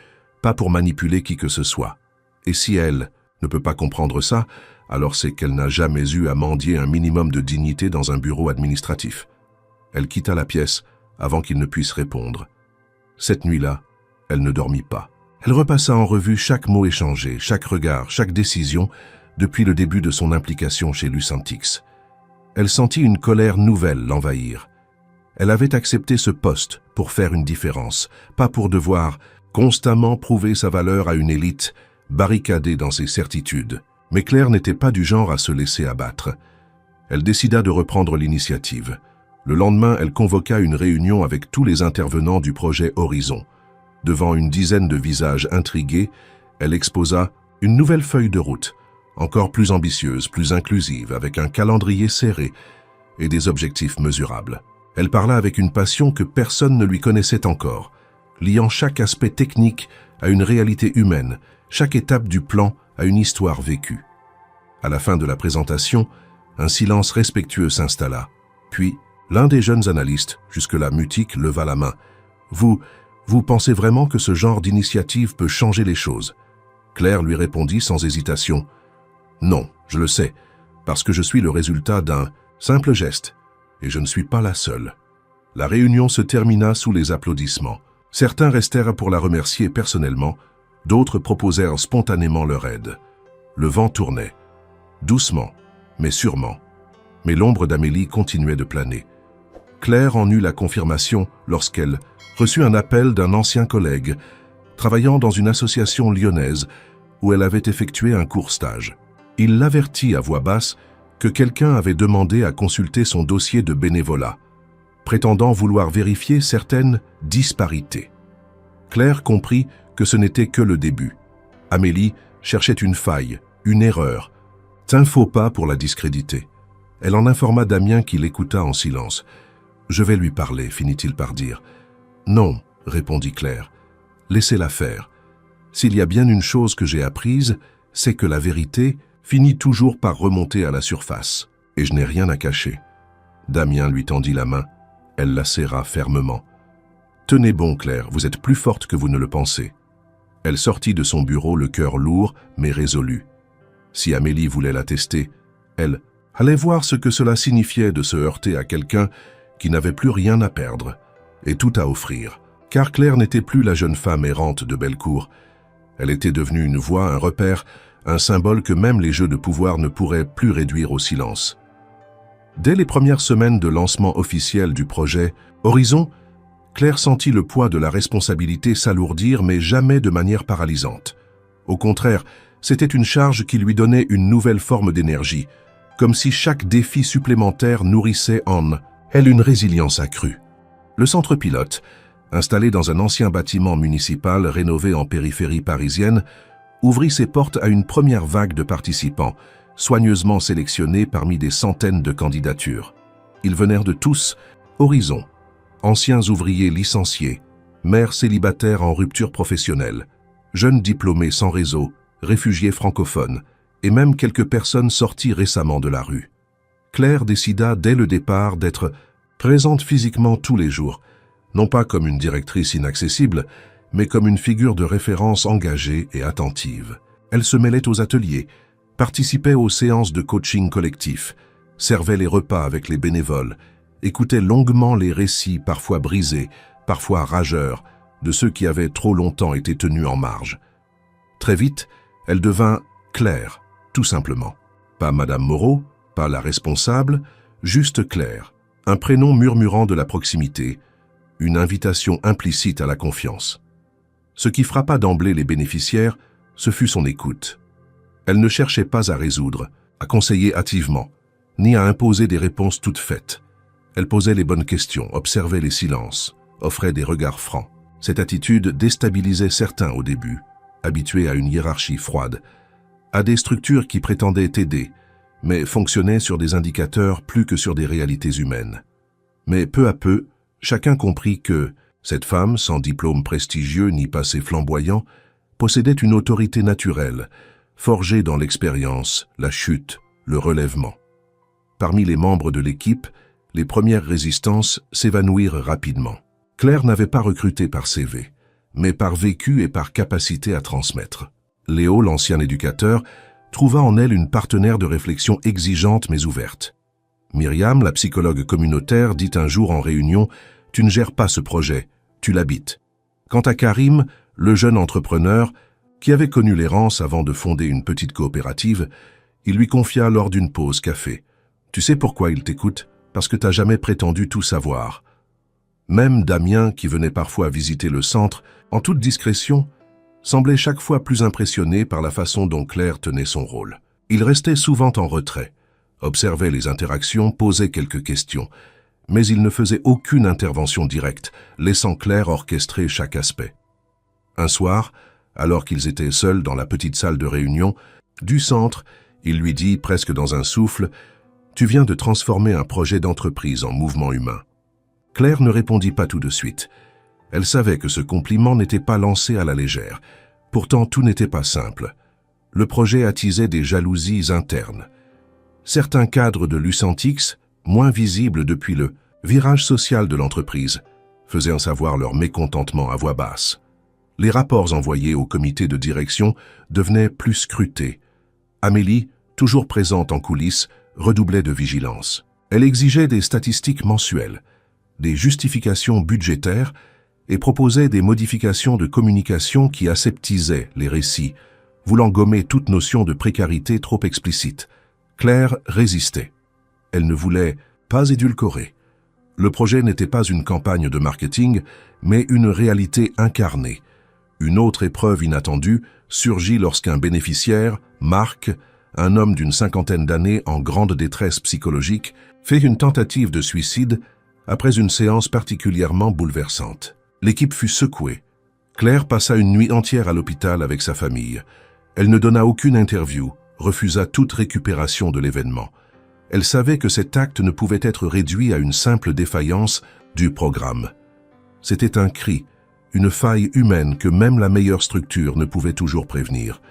pas pour manipuler qui que ce soit. Et si elle ne peut pas comprendre ça, alors c'est qu'elle n'a jamais eu à mendier un minimum de dignité dans un bureau administratif. » Elle quitta la pièce avant qu'il ne puisse répondre. Cette nuit-là, elle ne dormit pas. Elle repassa en revue chaque mot échangé, chaque regard, chaque décision, depuis le début de son implication chez Lucentix. Elle sentit une colère nouvelle l'envahir. Elle avait accepté ce poste pour faire une différence, pas pour devoir constamment prouver sa valeur à une élite barricadée dans ses certitudes. Mais Claire n'était pas du genre à se laisser abattre. Elle décida de reprendre l'initiative. Le lendemain, elle convoqua une réunion avec tous les intervenants du projet Horizon. Devant une dizaine de visages intrigués, elle exposa une nouvelle feuille de route, encore plus ambitieuse, plus inclusive, avec un calendrier serré et des objectifs mesurables. Elle parla avec une passion que personne ne lui connaissait encore, liant chaque aspect technique à une réalité humaine, chaque étape du plan à une histoire vécue. À la fin de la présentation, un silence respectueux s'installa. Puis, l'un des jeunes analystes, jusque-là mutique, leva la main. « Vous pensez vraiment que ce genre d'initiative peut changer les choses ?» Claire lui répondit sans hésitation. « Non, je le sais, parce que je suis le résultat d'un simple geste, et je ne suis pas la seule. » La réunion se termina sous les applaudissements. Certains restèrent pour la remercier personnellement, d'autres proposèrent spontanément leur aide. Le vent tournait, doucement, mais sûrement. Mais l'ombre d'Amélie continuait de planer. Claire en eut la confirmation lorsqu'elle reçut un appel d'un ancien collègue, travaillant dans une association lyonnaise où elle avait effectué un court stage. Il l'avertit à voix basse que quelqu'un avait demandé à consulter son dossier de bénévolat, prétendant vouloir vérifier certaines disparités. Claire comprit que ce n'était que le début. Amélie cherchait une faille, une erreur, un faux pas pour la discréditer. Elle en informa Damien qui l'écouta en silence. « Je vais lui parler », finit-il par dire. « Non », répondit Claire. « Laissez-la faire. S'il y a bien une chose que j'ai apprise, c'est que la vérité finit toujours par remonter à la surface, et je n'ai rien à cacher. » Damien lui tendit la main. Elle la serra fermement. « Tenez bon, Claire, vous êtes plus forte que vous ne le pensez. » Elle sortit de son bureau le cœur lourd mais résolu. Si Amélie voulait la tester, elle allait voir ce que cela signifiait de se heurter à quelqu'un qui n'avait plus rien à perdre et tout à offrir. Car Claire n'était plus la jeune femme errante de Bellecour. Elle était devenue une voix, un repère, un symbole que même les jeux de pouvoir ne pourraient plus réduire au silence. Dès les premières semaines de lancement officiel du projet Horizon, Claire sentit le poids de la responsabilité s'alourdir, mais jamais de manière paralysante. Au contraire, c'était une charge qui lui donnait une nouvelle forme d'énergie, comme si chaque défi supplémentaire nourrissait en elle une résilience accrue. Le centre pilote, installé dans un ancien bâtiment municipal rénové en périphérie parisienne, ouvrit ses portes à une première vague de participants, soigneusement sélectionnés parmi des centaines de candidatures. Ils venèrent de tous horizons, anciens ouvriers licenciés, mères célibataires en rupture professionnelle, jeunes diplômés sans réseau, réfugiés francophones, et même quelques personnes sorties récemment de la rue. Claire décida dès le départ d'être présente physiquement tous les jours, non pas comme une directrice inaccessible, mais comme une figure de référence engagée et attentive. Elle se mêlait aux ateliers, participait aux séances de coaching collectif, servait les repas avec les bénévoles, écoutait longuement les récits parfois brisés, parfois rageurs, de ceux qui avaient trop longtemps été tenus en marge. Très vite, elle devint Claire, tout simplement. Pas Madame Moreau, pas la responsable, juste Claire, un prénom murmurant de la proximité, une invitation implicite à la confiance. Ce qui frappa d'emblée les bénéficiaires, ce fut son écoute. Elle ne cherchait pas à résoudre, à conseiller hâtivement, ni à imposer des réponses toutes faites. Elle posait les bonnes questions, observait les silences, offrait des regards francs. Cette attitude déstabilisait certains au début, habitués à une hiérarchie froide, à des structures qui prétendaient aider, mais fonctionnaient sur des indicateurs plus que sur des réalités humaines. Mais peu à peu, chacun comprit que cette femme, sans diplôme prestigieux ni passé flamboyant, possédait une autorité naturelle, forgée dans l'expérience, la chute, le relèvement. Parmi les membres de l'équipe, les premières résistances s'évanouirent rapidement. Claire n'avait pas recruté par CV, mais par vécu et par capacité à transmettre. Léo, l'ancien éducateur, trouva en elle une partenaire de réflexion exigeante mais ouverte. Myriam, la psychologue communautaire, dit un jour en réunion « Tu ne gères pas ce projet, tu l'habites ». Quant à Karim, le jeune entrepreneur, qui avait connu l'errance avant de fonder une petite coopérative, il lui confia lors d'une pause café « Tu sais pourquoi il t'écoute? Parce que t'as jamais prétendu tout savoir ». Même Damien, qui venait parfois visiter le centre, en toute discrétion, semblait chaque fois plus impressionné par la façon dont Claire tenait son rôle. Il restait souvent en retrait, observait les interactions, posait quelques questions, mais il ne faisait aucune intervention directe, laissant Claire orchestrer chaque aspect. Un soir, alors qu'ils étaient seuls dans la petite salle de réunion, du centre, il lui dit, presque dans un souffle, « Tu viens de transformer un projet d'entreprise en mouvement humain. » Claire ne répondit pas tout de suite. Elle savait que ce compliment n'était pas lancé à la légère. Pourtant, tout n'était pas simple. Le projet attisait des jalousies internes. Certains cadres de Lucentix, moins visibles depuis le virage social de l'entreprise, faisaient en savoir leur mécontentement à voix basse. Les rapports envoyés au comité de direction devenaient plus scrutés. Amélie, toujours présente en coulisses, redoublait de vigilance. Elle exigeait des statistiques mensuelles, des justifications budgétaires et proposait des modifications de communication qui aseptisaient les récits, voulant gommer toute notion de précarité trop explicite. Claire résistait. Elle ne voulait pas édulcorer. Le projet n'était pas une campagne de marketing, mais une réalité incarnée. Une autre épreuve inattendue surgit lorsqu'un bénéficiaire, Marc, un homme d'une cinquantaine d'années en grande détresse psychologique, fait une tentative de suicide après une séance particulièrement bouleversante. L'équipe fut secouée. Claire passa une nuit entière à l'hôpital avec sa famille. Elle ne donna aucune interview, refusa toute récupération de l'événement. Elle savait que cet acte ne pouvait être réduit à une simple défaillance du programme. C'était un cri, une faille humaine que même la meilleure structure ne pouvait toujours prévenir.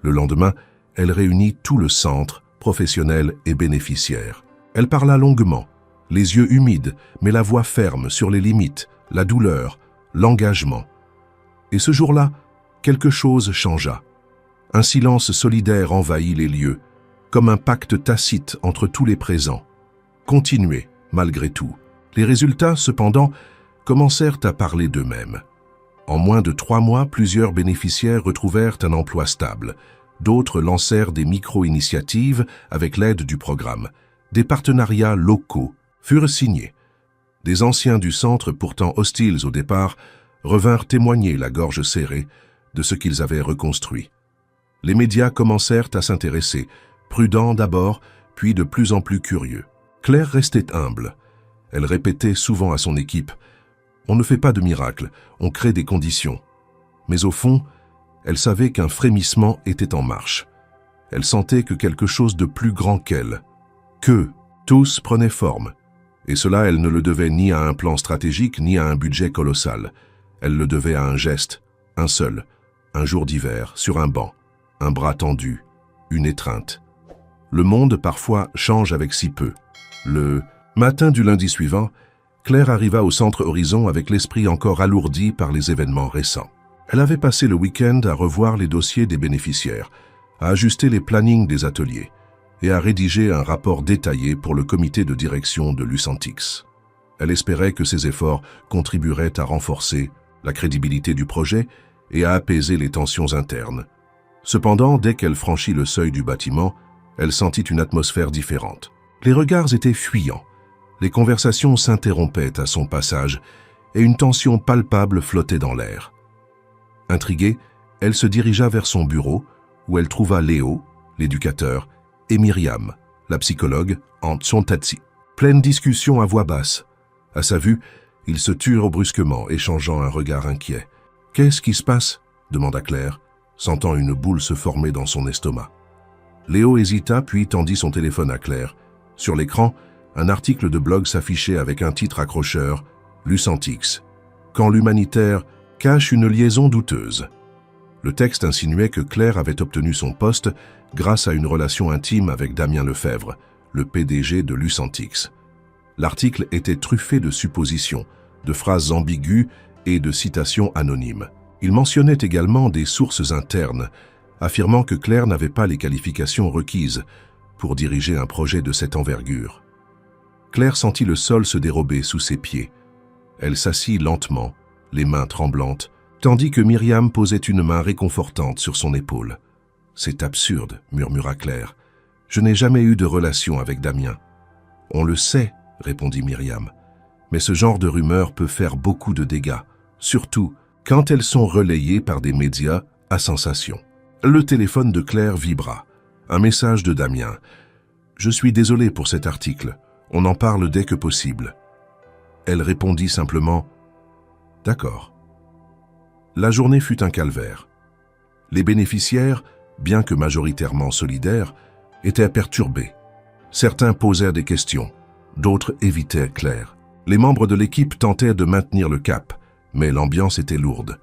Le lendemain, elle réunit tout le centre, professionnel et bénéficiaire. Elle parla longuement, les yeux humides, mais la voix ferme sur les limites, la douleur, l'engagement. Et ce jour-là, quelque chose changea. Un silence solidaire envahit les lieux. comme un pacte tacite entre tous les présents. Continuez, malgré tout. Les résultats, cependant, commencèrent à parler d'eux-mêmes. En moins de 3 mois, plusieurs bénéficiaires retrouvèrent un emploi stable. D'autres lancèrent des micro-initiatives avec l'aide du programme. Des partenariats locaux furent signés. Des anciens du centre, pourtant hostiles au départ, revinrent témoigner la gorge serrée de ce qu'ils avaient reconstruit. Les médias commencèrent à s'intéresser, prudents d'abord, puis de plus en plus curieux. Claire restait humble. Elle répétait souvent à son équipe « On ne fait pas de miracle, on crée des conditions ». Mais au fond, elle savait qu'un frémissement était en marche. Elle sentait que quelque chose de plus grand qu'elle, tous prenaient forme. Et cela, elle ne le devait ni à un plan stratégique, ni à un budget colossal. Elle le devait à un geste, un seul, un jour d'hiver, sur un banc, un bras tendu, une étreinte. Le monde, parfois, change avec si peu. Le matin du lundi suivant, Claire arriva au Centre Horizon avec l'esprit encore alourdi par les événements récents. Elle avait passé le week-end à revoir les dossiers des bénéficiaires, à ajuster les plannings des ateliers et à rédiger un rapport détaillé pour le comité de direction de Lucentix. Elle espérait que ces efforts contribueraient à renforcer la crédibilité du projet et à apaiser les tensions internes. Cependant, dès qu'elle franchit le seuil du bâtiment, elle sentit une atmosphère différente. Les regards étaient fuyants, les conversations s'interrompaient à son passage et une tension palpable flottait dans l'air. Intriguée, elle se dirigea vers son bureau où elle trouva Léo, l'éducateur, et Myriam, la psychologue, en Tsontati. Pleine discussion à voix basse. À sa vue, ils se turent brusquement, échangeant un regard inquiet. « Qu'est-ce qui se passe ?» demanda Claire, sentant une boule se former dans son estomac. Léo hésita puis tendit son téléphone à Claire. Sur l'écran, un article de blog s'affichait avec un titre accrocheur « Lucentix. Quand l'humanitaire cache une liaison douteuse ». Le texte insinuait que Claire avait obtenu son poste grâce à une relation intime avec Damien Lefebvre, le PDG de Lucentix. L'article était truffé de suppositions, de phrases ambiguës et de citations anonymes. Il mentionnait également des sources internes, affirmant que Claire n'avait pas les qualifications requises pour diriger un projet de cette envergure. Claire sentit le sol se dérober sous ses pieds. Elle s'assit lentement, les mains tremblantes, tandis que Myriam posait une main réconfortante sur son épaule. « C'est absurde, » murmura Claire. « Je n'ai jamais eu de relation avec Damien. »« On le sait, » répondit Myriam. « Mais ce genre de rumeur peut faire beaucoup de dégâts, surtout quand elles sont relayées par des médias à sensation. » Le téléphone de Claire vibra. Un message de Damien. « Je suis désolé pour cet article. On en parle dès que possible. » Elle répondit simplement « D'accord. » La journée fut un calvaire. Les bénéficiaires, bien que majoritairement solidaires, étaient perturbés. Certains posèrent des questions, d'autres évitaient Claire. Les membres de l'équipe tentaient de maintenir le cap, mais l'ambiance était lourde.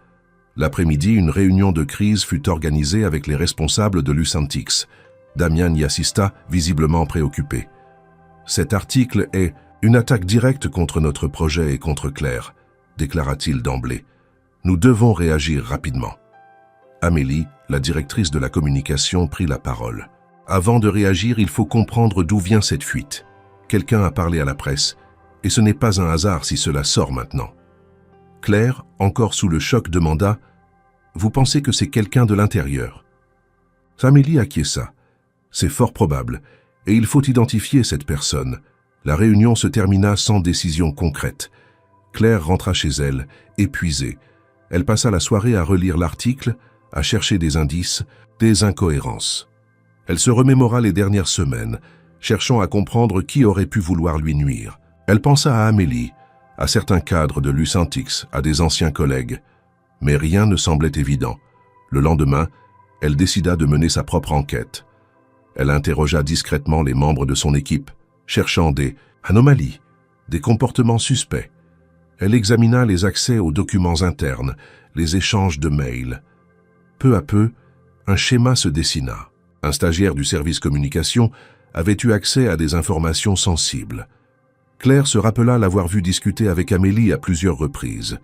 L'après-midi, une réunion de crise fut organisée avec les responsables de Lucentix. Damien y assista, visiblement préoccupé. « Cet article est une attaque directe contre notre projet et contre Claire », déclara-t-il d'emblée. « Nous devons réagir rapidement. » Amélie, la directrice de la communication, prit la parole. « Avant de réagir, il faut comprendre d'où vient cette fuite. Quelqu'un a parlé à la presse, et ce n'est pas un hasard si cela sort maintenant. » Claire, encore sous le choc, demanda « Vous pensez que c'est quelqu'un de l'intérieur ?» Amélie acquiesça. « C'est fort probable, et il faut identifier cette personne. » La réunion se termina sans décision concrète. Claire rentra chez elle, épuisée. Elle passa la soirée à relire l'article, à chercher des indices, des incohérences. Elle se remémora les dernières semaines, cherchant à comprendre qui aurait pu vouloir lui nuire. Elle pensa à Amélie, à certains cadres de Lucentix, à des anciens collègues. Mais rien ne semblait évident. Le lendemain, elle décida de mener sa propre enquête. Elle interrogea discrètement les membres de son équipe, cherchant des anomalies, des comportements suspects. Elle examina les accès aux documents internes, les échanges de mails. Peu à peu, un schéma se dessina. Un stagiaire du service communication avait eu accès à des informations sensibles. Claire se rappela l'avoir vu discuter avec Amélie à plusieurs reprises.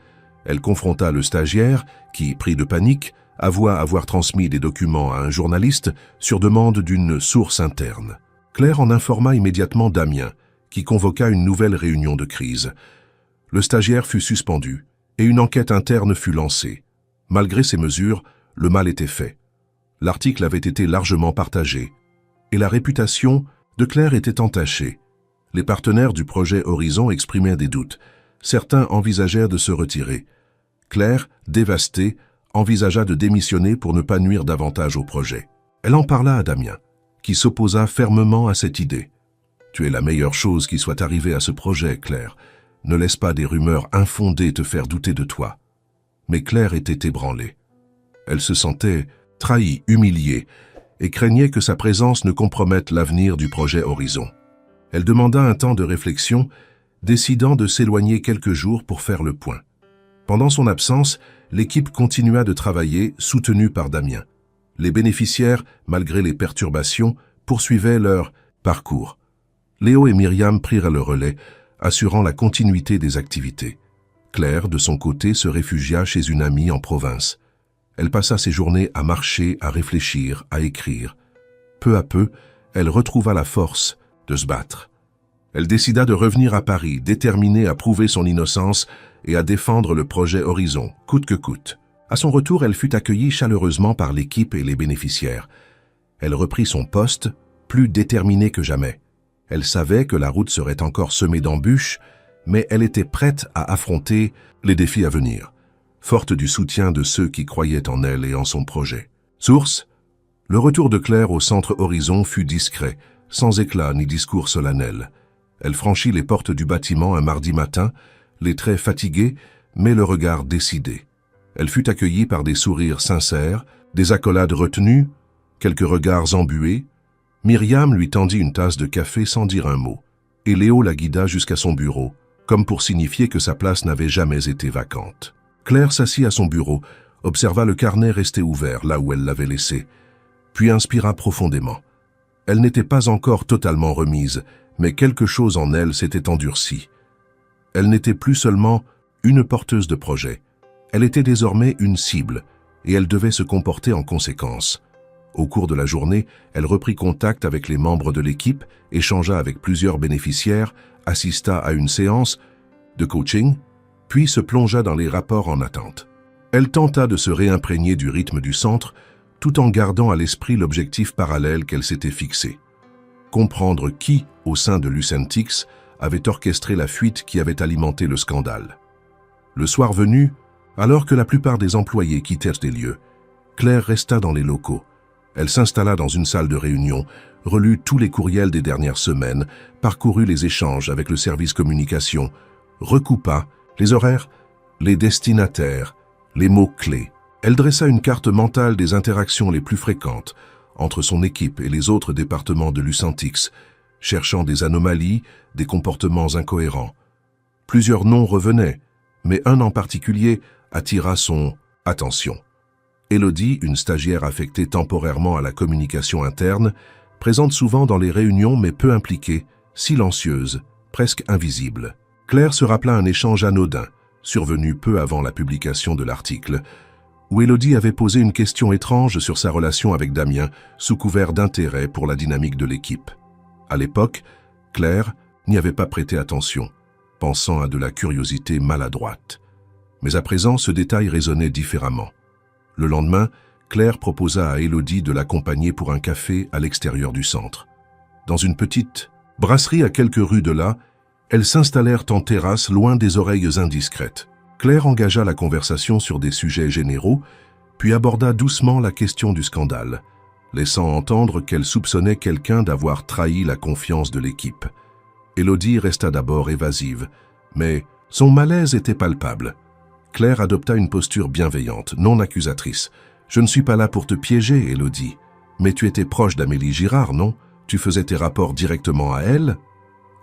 Elle confronta le stagiaire, qui, pris de panique, avoua avoir transmis des documents à un journaliste sur demande d'une source interne. Claire en informa immédiatement Damien, qui convoqua une nouvelle réunion de crise. Le stagiaire fut suspendu et une enquête interne fut lancée. Malgré ces mesures, le mal était fait. L'article avait été largement partagé et la réputation de Claire était entachée. Les partenaires du projet Horizon exprimaient des doutes. Certains envisagèrent de se retirer. Claire, dévastée, envisagea de démissionner pour ne pas nuire davantage au projet. Elle en parla à Damien, qui s'opposa fermement à cette idée. « Tu es la meilleure chose qui soit arrivée à ce projet, Claire. Ne laisse pas des rumeurs infondées te faire douter de toi. » Mais Claire était ébranlée. Elle se sentait trahie, humiliée, et craignait que sa présence ne compromette l'avenir du projet Horizon. Elle demanda un temps de réflexion, décidant de s'éloigner quelques jours pour faire le point. Pendant son absence, l'équipe continua de travailler, soutenue par Damien. Les bénéficiaires, malgré les perturbations, poursuivaient leur parcours. Léo et Myriam prirent le relais, assurant la continuité des activités. Claire, de son côté, se réfugia chez une amie en province. Elle passa ses journées à marcher, à réfléchir, à écrire. Peu à peu, elle retrouva la force de se battre. Elle décida de revenir à Paris, déterminée à prouver son innocence et à défendre le projet Horizon, coûte que coûte. À son retour, elle fut accueillie chaleureusement par l'équipe et les bénéficiaires. Elle reprit son poste, plus déterminée que jamais. Elle savait que la route serait encore semée d'embûches, mais elle était prête à affronter les défis à venir, forte du soutien de ceux qui croyaient en elle et en son projet. Source: le retour de Claire au centre Horizon fut discret, sans éclat ni discours solennel. Elle franchit les portes du bâtiment un mardi matin, les traits fatigués, mais le regard décidé. Elle fut accueillie par des sourires sincères, des accolades retenues, quelques regards embués. Myriam lui tendit une tasse de café sans dire un mot, et Léo la guida jusqu'à son bureau, comme pour signifier que sa place n'avait jamais été vacante. Claire s'assit à son bureau, observa le carnet resté ouvert là où elle l'avait laissé, puis inspira profondément. Elle n'était pas encore totalement remise, mais quelque chose en elle s'était endurci. Elle n'était plus seulement une porteuse de projet. Elle était désormais une cible, et elle devait se comporter en conséquence. Au cours de la journée, elle reprit contact avec les membres de l'équipe, échangea avec plusieurs bénéficiaires, assista à une séance de coaching, puis se plongea dans les rapports en attente. Elle tenta de se réimprégner du rythme du centre, tout en gardant à l'esprit l'objectif parallèle qu'elle s'était fixé. Comprendre qui, au sein de Lucentix, avait orchestré la fuite qui avait alimenté le scandale. Le soir venu, alors que la plupart des employés quittèrent les lieux, Claire resta dans les locaux. Elle s'installa dans une salle de réunion, relut tous les courriels des dernières semaines, parcourut les échanges avec le service communication, recoupa les horaires, les destinataires, les mots-clés. Elle dressa une carte mentale des interactions les plus fréquentes entre son équipe et les autres départements de Lucentix, cherchant des anomalies, des comportements incohérents. Plusieurs noms revenaient, mais un en particulier attira son attention. Élodie, une stagiaire affectée temporairement à la communication interne, présente souvent dans les réunions mais peu impliquée, silencieuse, presque invisible. Claire se rappela un échange anodin, survenu peu avant la publication de l'article, où Élodie avait posé une question étrange sur sa relation avec Damien, sous couvert d'intérêt pour la dynamique de l'équipe. À l'époque, Claire n'y avait pas prêté attention, pensant à de la curiosité maladroite. Mais à présent, ce détail résonnait différemment. Le lendemain, Claire proposa à Élodie de l'accompagner pour un café à l'extérieur du centre. Dans une petite brasserie à quelques rues de là, elles s'installèrent en terrasse loin des oreilles indiscrètes. Claire engagea la conversation sur des sujets généraux, puis aborda doucement la question du scandale, laissant entendre qu'elle soupçonnait quelqu'un d'avoir trahi la confiance de l'équipe. Élodie resta d'abord évasive, mais son malaise était palpable. Claire adopta une posture bienveillante, non accusatrice. « Je ne suis pas là pour te piéger, Élodie. Mais tu étais proche d'Amélie Girard, non? Tu faisais tes rapports directement à elle ?»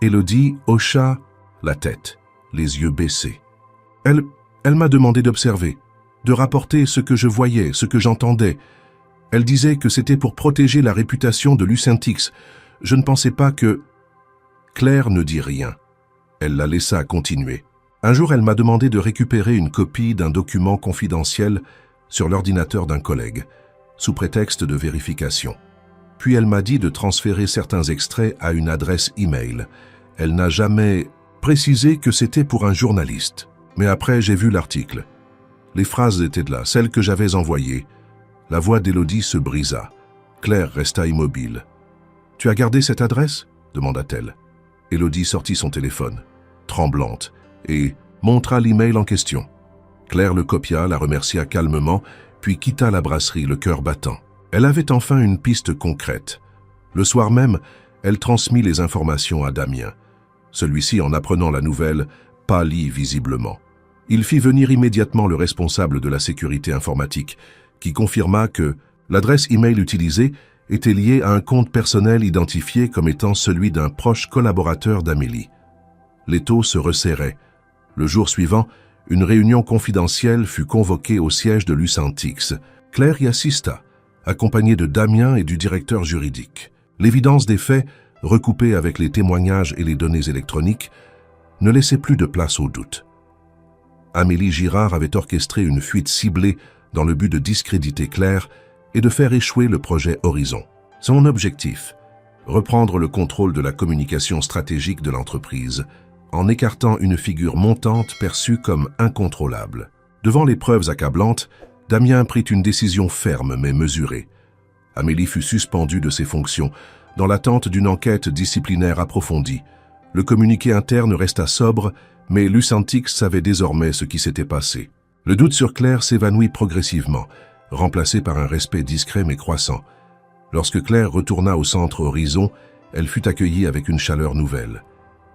Élodie hocha la tête, les yeux baissés. Elle m'a demandé d'observer, de rapporter ce que je voyais, ce que j'entendais. Elle disait que c'était pour protéger la réputation de Lucentix. Je ne pensais pas que... Claire ne dit rien. Elle la laissa continuer. Un jour, elle m'a demandé de récupérer une copie d'un document confidentiel sur l'ordinateur d'un collègue, sous prétexte de vérification. Puis elle m'a dit de transférer certains extraits à une adresse e-mail. Elle n'a jamais précisé que c'était pour un journaliste. Mais après, j'ai vu l'article. Les phrases étaient là, celles que j'avais envoyées. La voix d'Élodie se brisa. Claire resta immobile. « Tu as gardé cette adresse ?» demanda-t-elle. Élodie sortit son téléphone, tremblante, et montra l'email en question. Claire le copia, la remercia calmement, puis quitta la brasserie, le cœur battant. Elle avait enfin une piste concrète. Le soir même, elle transmit les informations à Damien. Celui-ci, en apprenant la nouvelle, pâlit visiblement. Il fit venir immédiatement le responsable de la sécurité informatique, qui confirma que l'adresse email utilisée était liée à un compte personnel identifié comme étant celui d'un proche collaborateur d'Amélie. L'étau se resserrait. Le jour suivant, une réunion confidentielle fut convoquée au siège de Lucentix. Claire y assista, accompagnée de Damien et du directeur juridique. L'évidence des faits, recoupée avec les témoignages et les données électroniques, ne laissait plus de place au doute. Amélie Girard avait orchestré une fuite ciblée dans le but de discréditer Claire et de faire échouer le projet Horizon. Son objectif, reprendre le contrôle de la communication stratégique de l'entreprise, en écartant une figure montante perçue comme incontrôlable. Devant les preuves accablantes, Damien prit une décision ferme mais mesurée. Amélie fut suspendue de ses fonctions, dans l'attente d'une enquête disciplinaire approfondie. Le communiqué interne resta sobre, mais Lucentix savait désormais ce qui s'était passé. Le doute sur Claire s'évanouit progressivement, remplacé par un respect discret mais croissant. Lorsque Claire retourna au centre Horizon, elle fut accueillie avec une chaleur nouvelle.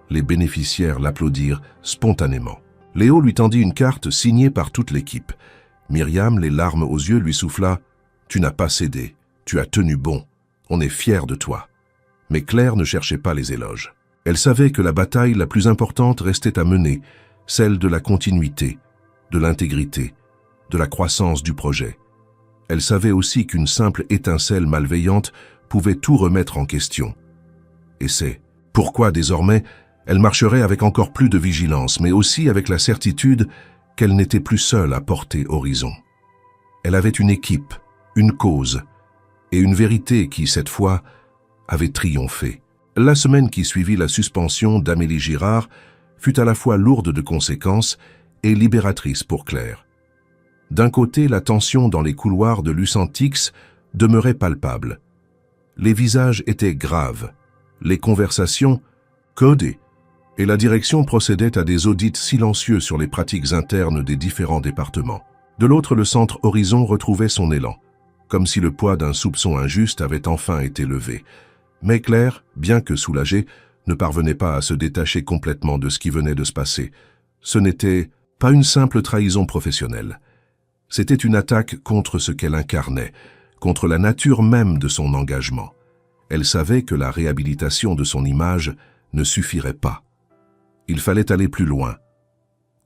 Les bénéficiaires l'applaudirent spontanément. Léo lui tendit une carte signée par toute l'équipe. Myriam, les larmes aux yeux, lui souffla « Tu n'as pas cédé, tu as tenu bon, on est fiers de toi ». Mais Claire ne cherchait pas les éloges. Elle savait que la bataille la plus importante restait à mener, celle de la continuité, de l'intégrité, de la croissance du projet. Elle savait aussi qu'une simple étincelle malveillante pouvait tout remettre en question. Et c'est pourquoi désormais elle marcherait avec encore plus de vigilance, mais aussi avec la certitude qu'elle n'était plus seule à porter Horizon. Elle avait une équipe, une cause, et une vérité qui, cette fois, avait triomphé. La semaine qui suivit la suspension d'Amélie Girard fut à la fois lourde de conséquences et libératrice pour Claire. D'un côté, la tension dans les couloirs de Lucentix demeurait palpable. Les visages étaient graves, les conversations codées, et la direction procédait à des audits silencieux sur les pratiques internes des différents départements. De l'autre, le centre Horizon retrouvait son élan, comme si le poids d'un soupçon injuste avait enfin été levé. Mais Claire, bien que soulagée, ne parvenait pas à se détacher complètement de ce qui venait de se passer. Ce n'était pas une simple trahison professionnelle. C'était une attaque contre ce qu'elle incarnait, contre la nature même de son engagement. Elle savait que la réhabilitation de son image ne suffirait pas. Il fallait aller plus loin,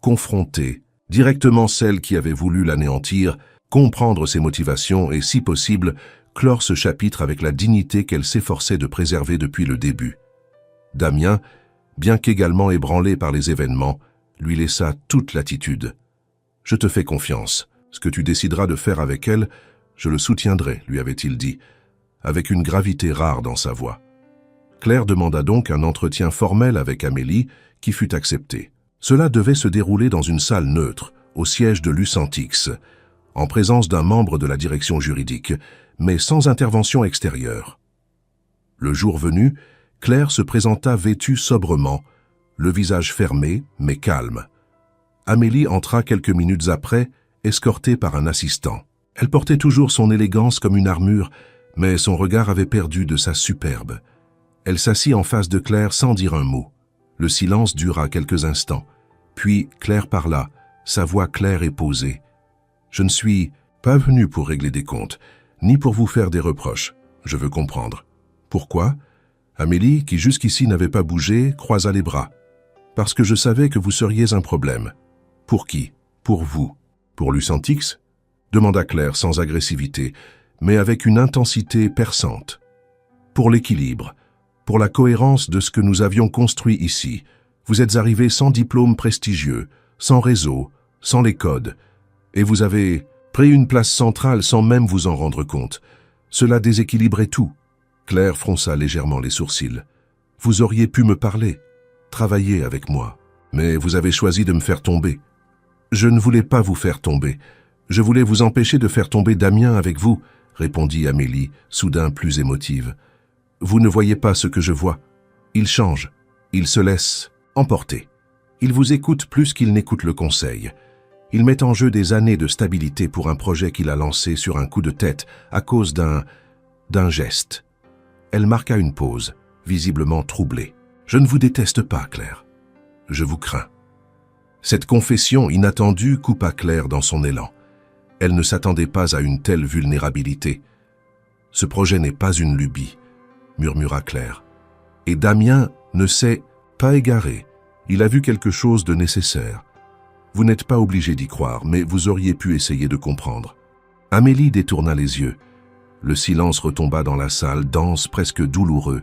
confronter directement celle qui avait voulu l'anéantir, comprendre ses motivations et, si possible, clore ce chapitre avec la dignité qu'elle s'efforçait de préserver depuis le début. Damien, bien qu'également ébranlé par les événements, lui laissa toute latitude. « Je te fais confiance. Ce que tu décideras de faire avec elle, je le soutiendrai, lui avait-il dit, avec une gravité rare dans sa voix. Claire demanda donc un entretien formel avec Amélie, qui fut accepté. Cela devait se dérouler dans une salle neutre, au siège de Lucentix, en présence d'un membre de la direction juridique, mais sans intervention extérieure. Le jour venu, Claire se présenta vêtue sobrement, le visage fermé mais calme. Amélie entra quelques minutes après, escortée par un assistant. Elle portait toujours son élégance comme une armure, mais son regard avait perdu de sa superbe. Elle s'assit en face de Claire sans dire un mot. Le silence dura quelques instants. Puis Claire parla, sa voix claire et posée. « Je ne suis pas venue pour régler des comptes, ni pour vous faire des reproches. Je veux comprendre. Pourquoi ?» Amélie, qui jusqu'ici n'avait pas bougé, croisa les bras. « Parce que je savais que vous seriez un problème. »« Pour qui ? Pour vous. Pour Lucentix ?» demanda Claire sans agressivité, mais avec une intensité perçante. « Pour l'équilibre. Pour la cohérence de ce que nous avions construit ici. Vous êtes arrivé sans diplôme prestigieux, sans réseau, sans les codes, et vous avez Pris une place centrale sans même vous en rendre compte. Cela déséquilibrait tout. Claire fronça légèrement les sourcils. Vous auriez pu me parler, travailler avec moi. Mais vous avez choisi de me faire tomber. Je ne voulais pas vous faire tomber. Je voulais vous empêcher de faire tomber Damien avec vous, répondit Amélie, soudain plus émotive. Vous ne voyez pas ce que je vois. Il change. Il se laisse emporter. Il vous écoute plus qu'il n'écoute le conseil. Il met en jeu des années de stabilité pour un projet qu'il a lancé sur un coup de tête à cause d'un geste. Elle marqua une pause, visiblement troublée. Je ne vous déteste pas, Claire. Je vous crains. Cette confession inattendue coupa Claire dans son élan. Elle ne s'attendait pas à une telle vulnérabilité. Ce projet n'est pas une lubie, murmura Claire. Et Damien ne s'est pas égaré. Il a vu quelque chose de nécessaire. Vous n'êtes pas obligé d'y croire, mais vous auriez pu essayer de comprendre. Amélie détourna les yeux. Le silence retomba dans la salle, dense, presque douloureux.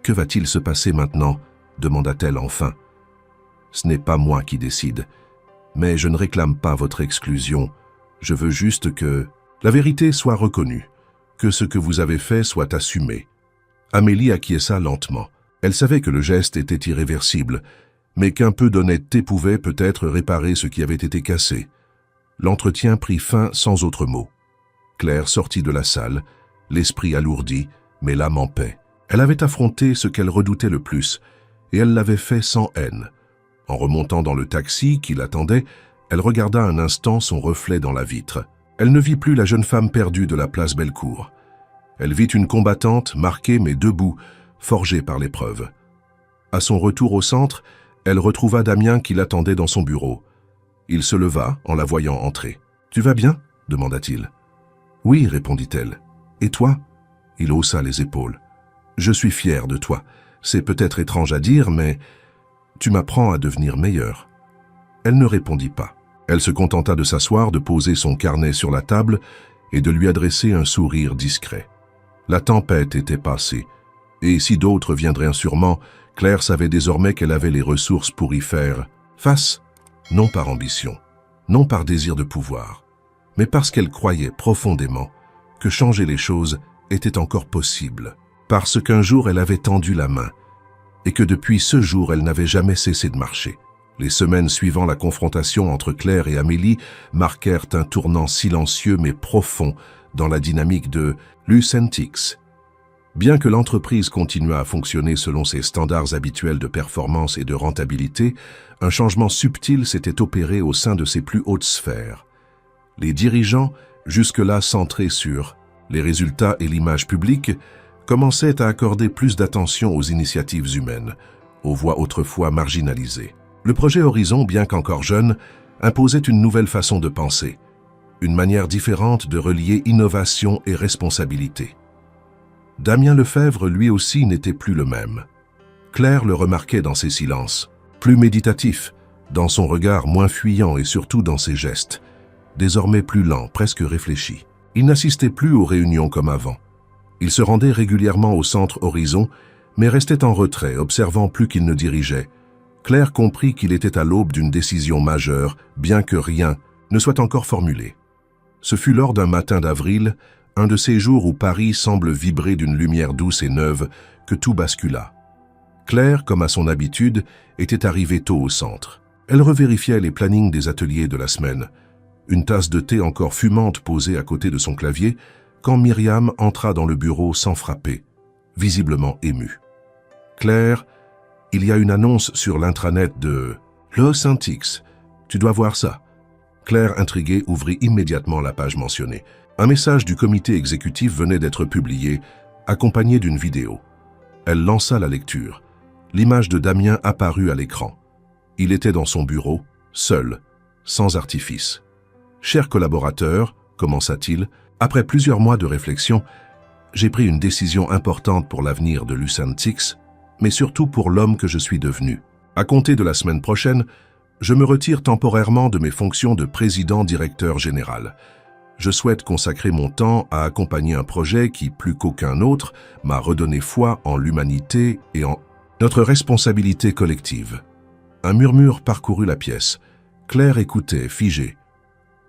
Que va-t-il se passer maintenant ? Demanda-t-elle enfin. Ce n'est pas moi qui décide, mais je ne réclame pas votre exclusion. Je veux juste que la vérité soit reconnue, que ce que vous avez fait soit assumé. Amélie acquiesça lentement. Elle savait que le geste était irréversible, mais qu'un peu d'honnêteté pouvait peut-être réparer ce qui avait été cassé. L'entretien prit fin sans autre mot. Claire sortit de la salle, l'esprit alourdi, mais l'âme en paix. Elle avait affronté ce qu'elle redoutait le plus, et elle l'avait fait sans haine. En remontant dans le taxi qui l'attendait, elle regarda un instant son reflet dans la vitre. Elle ne vit plus la jeune femme perdue de la place Bellecour. Elle vit une combattante marquée mais debout, forgée par l'épreuve. À son retour au centre, elle retrouva Damien qui l'attendait dans son bureau. Il se leva en la voyant entrer. « Tu vas bien ?» demanda-t-il. « Oui, répondit-elle. Et toi ?» Il haussa les épaules. « Je suis fier de toi. C'est peut-être étrange à dire, mais tu m'apprends à devenir meilleur. » Elle ne répondit pas. Elle se contenta de s'asseoir, de poser son carnet sur la table et de lui adresser un sourire discret. La tempête était passée, et si d'autres viendraient sûrement, Claire savait désormais qu'elle avait les ressources pour y faire face, non par ambition, non par désir de pouvoir, mais parce qu'elle croyait profondément que changer les choses était encore possible, parce qu'un jour elle avait tendu la main, et que depuis ce jour elle n'avait jamais cessé de marcher. Les semaines suivant la confrontation entre Claire et Amélie marquèrent un tournant silencieux mais profond dans la dynamique de Lucentix. Bien que l'entreprise continuât à fonctionner selon ses standards habituels de performance et de rentabilité, un changement subtil s'était opéré au sein de ses plus hautes sphères. Les dirigeants, jusque-là centrés sur les résultats et l'image publique, commençaient à accorder plus d'attention aux initiatives humaines, aux voix autrefois marginalisées. Le projet Horizon, bien qu'encore jeune, imposait une nouvelle façon de penser, une manière différente de relier innovation et responsabilité. Damien Lefebvre, lui aussi, n'était plus le même. Claire le remarquait dans ses silences, plus méditatif, dans son regard moins fuyant et surtout dans ses gestes, désormais plus lents, presque réfléchis. Il n'assistait plus aux réunions comme avant. Il se rendait régulièrement au centre Horizon, mais restait en retrait, observant plus qu'il ne dirigeait. Claire comprit qu'il était à l'aube d'une décision majeure, bien que rien ne soit encore formulé. Ce fut lors d'un matin d'avril, un de ces jours où Paris semble vibrer d'une lumière douce et neuve, que tout bascula. Claire, comme à son habitude, était arrivée tôt au centre. Elle revérifiait les plannings des ateliers de la semaine. Une tasse de thé encore fumante posée à côté de son clavier, quand Myriam entra dans le bureau sans frapper, visiblement émue. « Claire, il y a une annonce sur l'intranet de Lucentix. Tu dois voir ça. » Claire, intriguée, ouvrit immédiatement la page mentionnée. Un message du comité exécutif venait d'être publié, accompagné d'une vidéo. Elle lança la lecture. L'image de Damien apparut à l'écran. Il était dans son bureau, seul, sans artifice. « Chers collaborateurs, commença-t-il, après plusieurs mois de réflexion, j'ai pris une décision importante pour l'avenir de Lucentix, mais surtout pour l'homme que je suis devenu. À compter de la semaine prochaine, je me retire temporairement de mes fonctions de président-directeur général. Je souhaite consacrer mon temps à accompagner un projet qui, plus qu'aucun autre, m'a redonné foi en l'humanité et en notre responsabilité collective. » Un murmure parcourut la pièce. Claire écoutait, figée.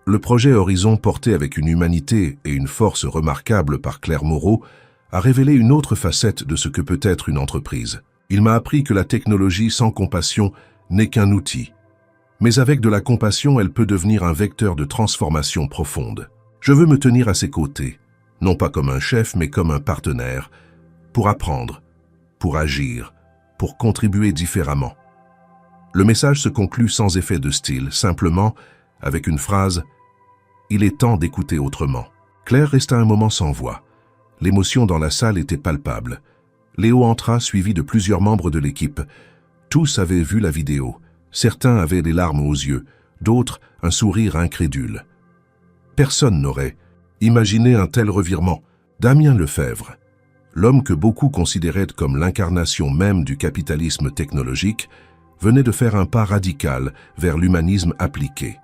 Le projet Horizon, porté avec une humanité et une force remarquables par Claire Moreau, a révélé une autre facette de ce que peut être une entreprise. Il m'a appris que la technologie sans compassion n'est qu'un outil. Mais avec de la compassion, elle peut devenir un vecteur de transformation profonde. Je veux me tenir à ses côtés, non pas comme un chef, mais comme un partenaire, pour apprendre, pour agir, pour contribuer différemment. Le message se conclut sans effet de style, simplement avec une phrase « Il est temps d'écouter autrement ». Claire resta un moment sans voix. L'émotion dans la salle était palpable. Léo entra, suivi de plusieurs membres de l'équipe. Tous avaient vu la vidéo. Certains avaient les larmes aux yeux, d'autres un sourire incrédule. Personne n'aurait imaginé un tel revirement. Damien Lefebvre, l'homme que beaucoup considéraient comme l'incarnation même du capitalisme technologique, venait de faire un pas radical vers l'humanisme appliqué.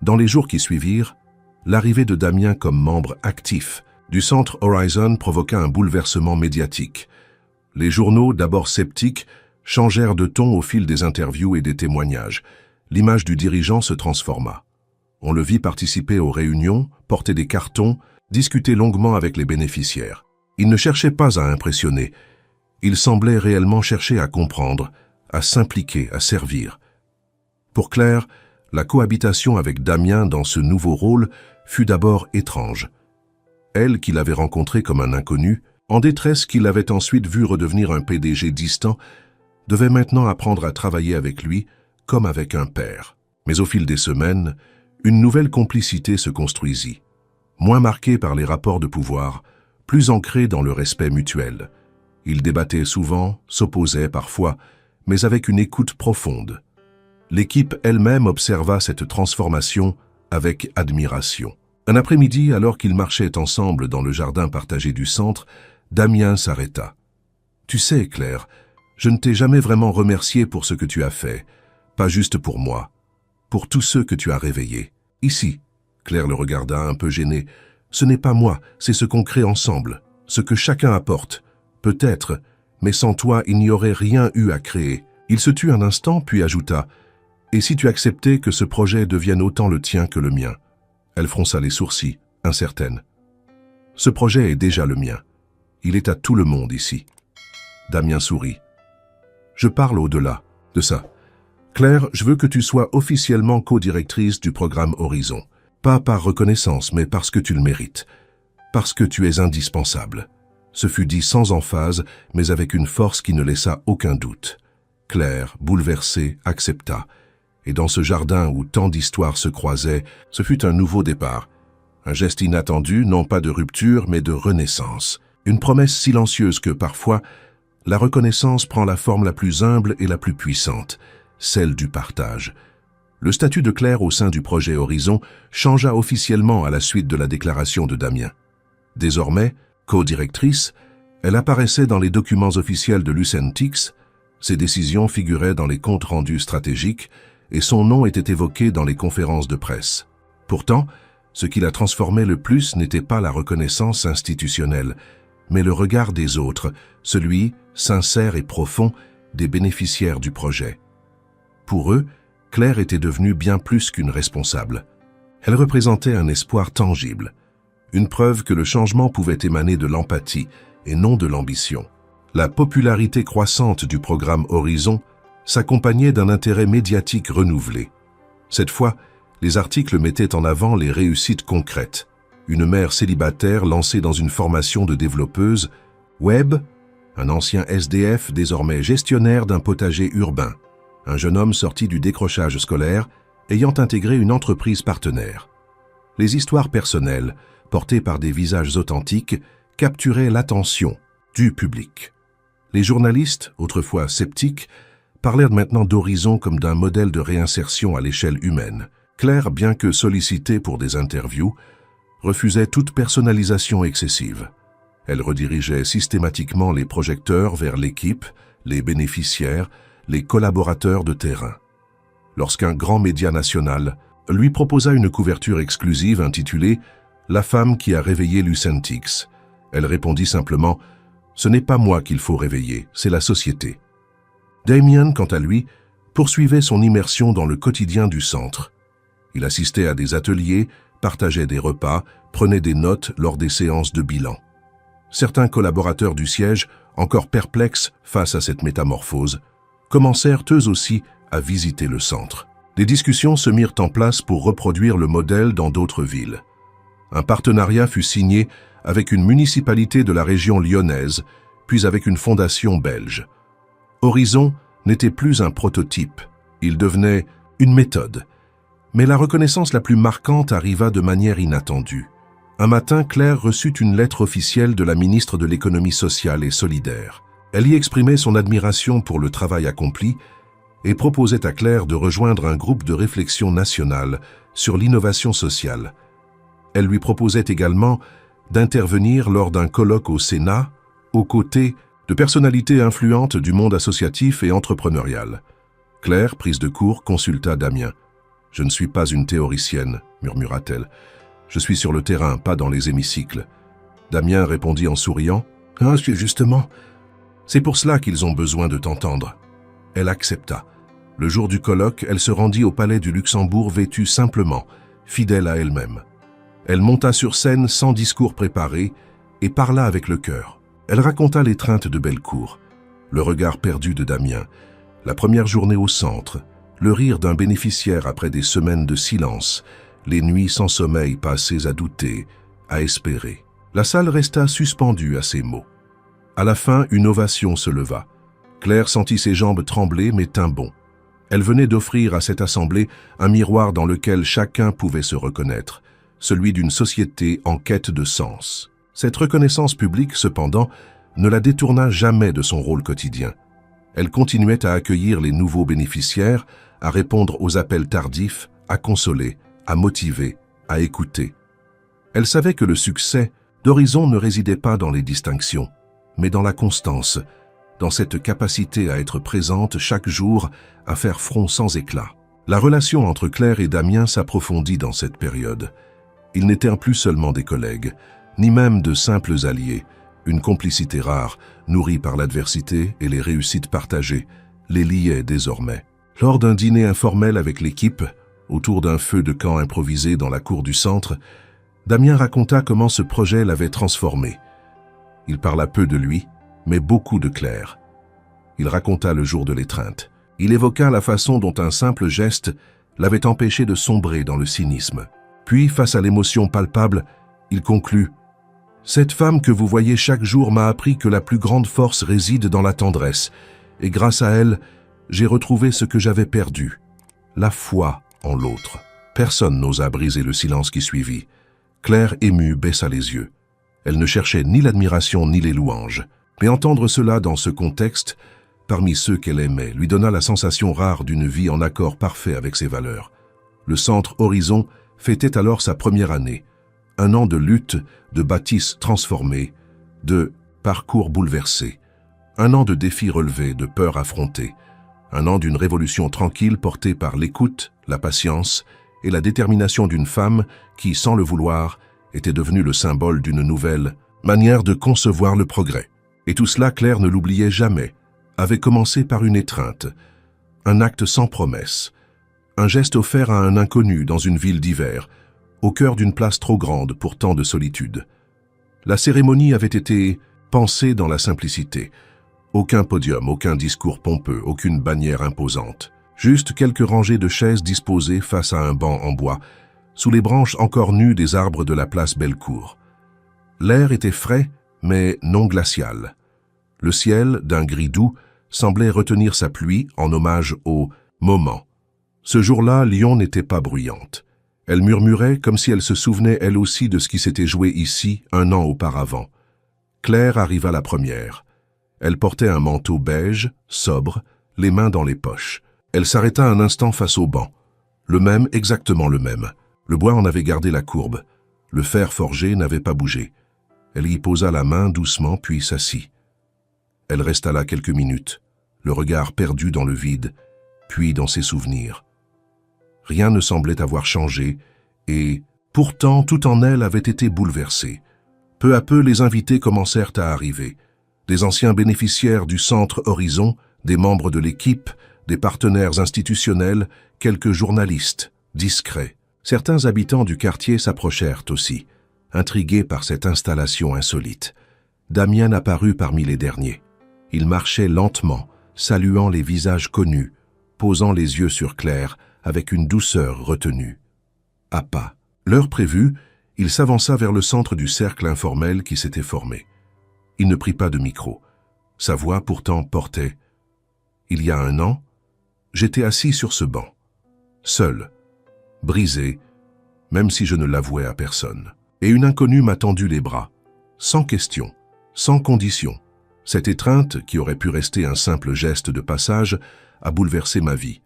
Dans les jours qui suivirent, l'arrivée de Damien comme membre actif du Centre Horizon provoqua un bouleversement médiatique. Les journaux, d'abord sceptiques, changèrent de ton au fil des interviews et des témoignages. L'image du dirigeant se transforma. On le vit participer aux réunions, porter des cartons, discuter longuement avec les bénéficiaires. Il ne cherchait pas à impressionner. Il semblait réellement chercher à comprendre, à s'impliquer, à servir. Pour Claire, la cohabitation avec Damien dans ce nouveau rôle fut d'abord étrange. Elle, qui l'avait rencontré comme un inconnu, en détresse qu'il avait ensuite vu redevenir un PDG distant, devait maintenant apprendre à travailler avec lui comme avec un père. Mais au fil des semaines, une nouvelle complicité se construisit, moins marquée par les rapports de pouvoir, plus ancrée dans le respect mutuel. Ils débattaient souvent, s'opposaient parfois, mais avec une écoute profonde. L'équipe elle-même observa cette transformation avec admiration. Un après-midi, alors qu'ils marchaient ensemble dans le jardin partagé du centre, Damien s'arrêta. « Tu sais, Claire, je ne t'ai jamais vraiment remercié pour ce que tu as fait, pas juste pour moi, pour tous ceux que tu as réveillés. Ici, Claire le regarda un peu gênée, ce n'est pas moi, c'est ce qu'on crée ensemble, ce que chacun apporte. Peut-être, mais sans toi, il n'y aurait rien eu à créer. » Il se tut un instant, puis ajouta « Et si tu acceptais que ce projet devienne autant le tien que le mien ?» Elle fronça les sourcils, incertaine. « Ce projet est déjà le mien. Il est à tout le monde ici. » Damien sourit. « Je parle au-delà de ça. Claire, je veux que tu sois officiellement co-directrice du programme Horizon. Pas par reconnaissance, mais parce que tu le mérites. Parce que tu es indispensable. » Ce fut dit sans emphase, mais avec une force qui ne laissa aucun doute. Claire, bouleversée, accepta. Et dans ce jardin où tant d'histoires se croisaient, ce fut un nouveau départ. Un geste inattendu, non pas de rupture, mais de renaissance. Une promesse silencieuse que, parfois, la reconnaissance prend la forme la plus humble et la plus puissante, celle du partage. Le statut de Claire au sein du projet Horizon changea officiellement à la suite de la déclaration de Damien. Désormais, co-directrice, elle apparaissait dans les documents officiels de Lucentix, ses décisions figuraient dans les comptes rendus stratégiques et son nom était évoqué dans les conférences de presse. Pourtant, ce qui la transformait le plus n'était pas la reconnaissance institutionnelle, mais le regard des autres, celui, sincère et profond, des bénéficiaires du projet. Pour eux, Claire était devenue bien plus qu'une responsable. Elle représentait un espoir tangible, une preuve que le changement pouvait émaner de l'empathie et non de l'ambition. La popularité croissante du programme Horizon s'accompagnait d'un intérêt médiatique renouvelé. Cette fois, les articles mettaient en avant les réussites concrètes. Une mère célibataire lancée dans une formation de développeuse, Webb, un ancien SDF désormais gestionnaire d'un potager urbain, un jeune homme sorti du décrochage scolaire ayant intégré une entreprise partenaire. Les histoires personnelles, portées par des visages authentiques, capturaient l'attention du public. Les journalistes, autrefois sceptiques, parlèrent maintenant d'Horizon comme d'un modèle de réinsertion à l'échelle humaine. Claire, bien que sollicitée pour des interviews, refusait toute personnalisation excessive. Elle redirigeait systématiquement les projecteurs vers l'équipe, les bénéficiaires, les collaborateurs de terrain. Lorsqu'un grand média national lui proposa une couverture exclusive intitulée « La femme qui a réveillé Lucentix », elle répondit simplement « Ce n'est pas moi qu'il faut réveiller, c'est la société ». Damien, quant à lui, poursuivait son immersion dans le quotidien du centre. Il assistait à des ateliers, partageait des repas, prenait des notes lors des séances de bilan. Certains collaborateurs du siège, encore perplexes face à cette métamorphose, commencèrent eux aussi à visiter le centre. Des discussions se mirent en place pour reproduire le modèle dans d'autres villes. Un partenariat fut signé avec une municipalité de la région lyonnaise, puis avec une fondation belge. Horizon n'était plus un prototype, il devenait une méthode. Mais la reconnaissance la plus marquante arriva de manière inattendue. Un matin, Claire reçut une lettre officielle de la ministre de l'Économie sociale et solidaire. Elle y exprimait son admiration pour le travail accompli et proposait à Claire de rejoindre un groupe de réflexion nationale sur l'innovation sociale. Elle lui proposait également d'intervenir lors d'un colloque au Sénat, aux côtés de personnalités influentes du monde associatif et entrepreneurial. Claire, prise de court, consulta Damien. « Je ne suis pas une théoricienne, murmura-t-elle. Je suis sur le terrain, pas dans les hémicycles. » Damien répondit en souriant. « Ah, justement, c'est pour cela qu'ils ont besoin de t'entendre. » Elle accepta. Le jour du colloque, elle se rendit au palais du Luxembourg vêtue simplement, fidèle à elle-même. Elle monta sur scène sans discours préparé et parla avec le cœur. Elle raconta l'étreinte de Bellecour, le regard perdu de Damien, la première journée au centre, le rire d'un bénéficiaire après des semaines de silence, les nuits sans sommeil passées à douter, à espérer. La salle resta suspendue à ces mots. À la fin, une ovation se leva. Claire sentit ses jambes trembler mais tint bon. Elle venait d'offrir à cette assemblée un miroir dans lequel chacun pouvait se reconnaître, celui d'une société en quête de sens. Cette reconnaissance publique, cependant, ne la détourna jamais de son rôle quotidien. Elle continuait à accueillir les nouveaux bénéficiaires, à répondre aux appels tardifs, à consoler, à motiver, à écouter. Elle savait que le succès d'Horizon ne résidait pas dans les distinctions, mais dans la constance, dans cette capacité à être présente chaque jour, à faire front sans éclat. La relation entre Claire et Damien s'approfondit dans cette période. Ils n'étaient plus seulement des collègues, ni même de simples alliés. Une complicité rare, nourrie par l'adversité et les réussites partagées, les liait désormais. Lors d'un dîner informel avec l'équipe, autour d'un feu de camp improvisé dans la cour du centre, Damien raconta comment ce projet l'avait transformé. Il parla peu de lui, mais beaucoup de Claire. Il raconta le jour de l'étreinte. Il évoqua la façon dont un simple geste l'avait empêché de sombrer dans le cynisme. Puis, face à l'émotion palpable, il conclut « Cette femme que vous voyez chaque jour m'a appris que la plus grande force réside dans la tendresse, et grâce à elle, j'ai retrouvé ce que j'avais perdu, la foi en l'autre. » Personne n'osa briser le silence qui suivit. Claire, émue, baissa les yeux. Elle ne cherchait ni l'admiration ni les louanges. Mais entendre cela dans ce contexte, parmi ceux qu'elle aimait, lui donna la sensation rare d'une vie en accord parfait avec ses valeurs. Le centre Horizon fêtait alors sa première année. Un an de lutte, de bâtisses transformées, de parcours bouleversés. Un an de défis relevés, de peurs affrontées. Un an d'une révolution tranquille portée par l'écoute, la patience et la détermination d'une femme qui, sans le vouloir, était devenue le symbole d'une nouvelle manière de concevoir le progrès. Et tout cela, Claire ne l'oubliait jamais, avait commencé par une étreinte, un acte sans promesse, un geste offert à un inconnu dans une ville d'hiver, au cœur d'une place trop grande pour tant de solitude. La cérémonie avait été pensée dans la simplicité. Aucun podium, aucun discours pompeux, aucune bannière imposante. Juste quelques rangées de chaises disposées face à un banc en bois, sous les branches encore nues des arbres de la place Bellecour. L'air était frais, mais non glacial. Le ciel, d'un gris doux, semblait retenir sa pluie en hommage au moment. Ce jour-là, Lyon n'était pas bruyante. Elle murmurait comme si elle se souvenait elle aussi de ce qui s'était joué ici un an auparavant. Claire arriva la première. Elle portait un manteau beige, sobre, les mains dans les poches. Elle s'arrêta un instant face au banc. Le même, exactement le même. Le bois en avait gardé la courbe. Le fer forgé n'avait pas bougé. Elle y posa la main doucement, puis s'assit. Elle resta là quelques minutes, le regard perdu dans le vide, puis dans ses souvenirs. Rien ne semblait avoir changé, et pourtant tout en elle avait été bouleversé. Peu à peu, les invités commencèrent à arriver. Des anciens bénéficiaires du centre Horizon, des membres de l'équipe, des partenaires institutionnels, quelques journalistes, discrets. Certains habitants du quartier s'approchèrent aussi, intrigués par cette installation insolite. Damien apparut parmi les derniers. Il marchait lentement, saluant les visages connus, posant les yeux sur Claire avec une douceur retenue. À pas. L'heure prévue, il s'avança vers le centre du cercle informel qui s'était formé. Il ne prit pas de micro. Sa voix pourtant portait. Il y a 1 an, j'étais assis sur ce banc, seul, brisé, même si je ne l'avouais à personne. Et une inconnue m'a tendu les bras, sans question, sans condition. Cette étreinte, qui aurait pu rester un simple geste de passage, a bouleversé ma vie.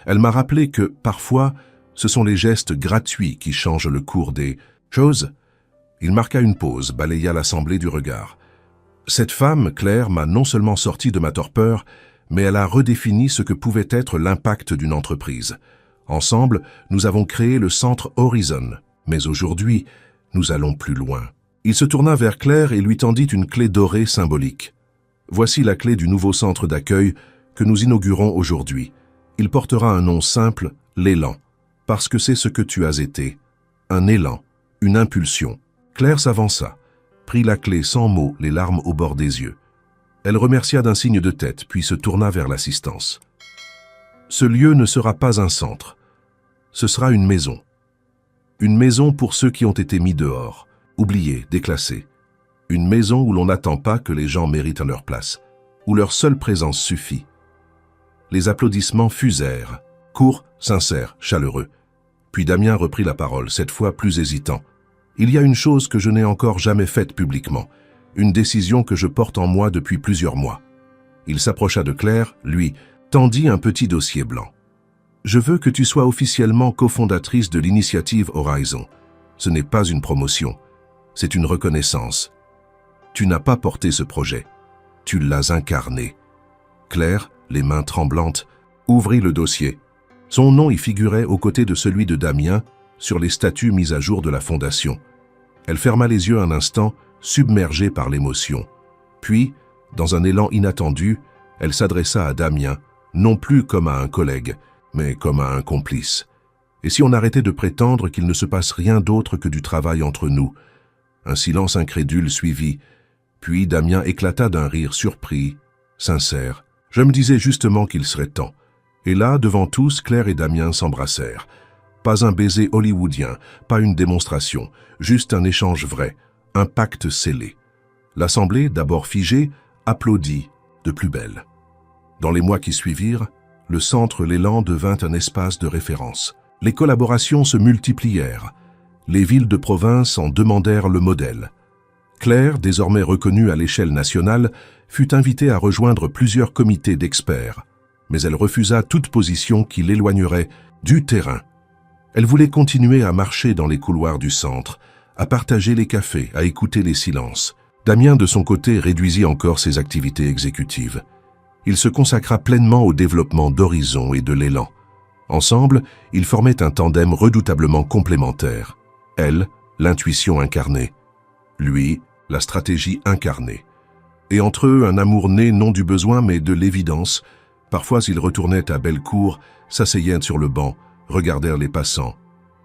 Elle m'a rappelé que, parfois, ce sont les gestes gratuits qui changent le cours des choses. Il marqua une pause, balaya l'assemblée du regard. Cette femme, Claire, m'a non seulement sorti de ma torpeur, mais elle a redéfini ce que pouvait être l'impact d'une entreprise. Ensemble, nous avons créé le centre Horizon. Mais aujourd'hui, nous allons plus loin. Il se tourna vers Claire et lui tendit une clé dorée symbolique. Voici la clé du nouveau centre d'accueil que nous inaugurons aujourd'hui. Il portera un nom simple, l'élan, parce que c'est ce que tu as été. Un élan, une impulsion. Claire s'avança, prit la clé sans mots, les larmes au bord des yeux. Elle remercia d'un signe de tête, puis se tourna vers l'assistance. Ce lieu ne sera pas un centre. Ce sera une maison. Une maison pour ceux qui ont été mis dehors, oubliés, déclassés. Une maison où l'on n'attend pas que les gens méritent leur place, où leur seule présence suffit. Les applaudissements fusèrent, courts, sincères, chaleureux. Puis Damien reprit la parole, cette fois plus hésitant. Il y a une chose que je n'ai encore jamais faite publiquement, une décision que je porte en moi depuis plusieurs mois. Il s'approcha de Claire, lui, tendit un petit dossier blanc. Je veux que tu sois officiellement cofondatrice de l'initiative Horizon. Ce n'est pas une promotion, c'est une reconnaissance. Tu n'as pas porté ce projet, tu l'as incarné. Claire, les mains tremblantes, ouvrit le dossier. Son nom y figurait aux côtés de celui de Damien sur les statuts mis à jour de la fondation. Elle ferma les yeux un instant, submergée par l'émotion. Puis, dans un élan inattendu, elle s'adressa à Damien, non plus comme à un collègue, mais comme à un complice. Et si on arrêtait de prétendre qu'il ne se passe rien d'autre que du travail entre nous? Un silence incrédule suivit, puis Damien éclata d'un rire surpris, sincère. Je me disais justement qu'il serait temps. Et là, devant tous, Claire et Damien s'embrassèrent. Pas un baiser hollywoodien, pas une démonstration, juste un échange vrai, un pacte scellé. L'assemblée, d'abord figée, applaudit de plus belle. Dans les mois qui suivirent, le centre L'élan devint un espace de référence. Les collaborations se multiplièrent. Les villes de province en demandèrent le modèle. Claire, désormais reconnue à l'échelle nationale, fut invitée à rejoindre plusieurs comités d'experts, mais elle refusa toute position qui l'éloignerait du terrain. Elle voulait continuer à marcher dans les couloirs du centre, à partager les cafés, à écouter les silences. Damien, de son côté, réduisit encore ses activités exécutives. Il se consacra pleinement au développement d'Horizon et de l'Élan. Ensemble, ils formaient un tandem redoutablement complémentaire. Elle, l'intuition incarnée. Lui, la stratégie incarnée. Et entre eux, un amour né non du besoin mais de l'évidence. Parfois, ils retournaient à Bellecour, s'asseyaient sur le banc, regardèrent les passants.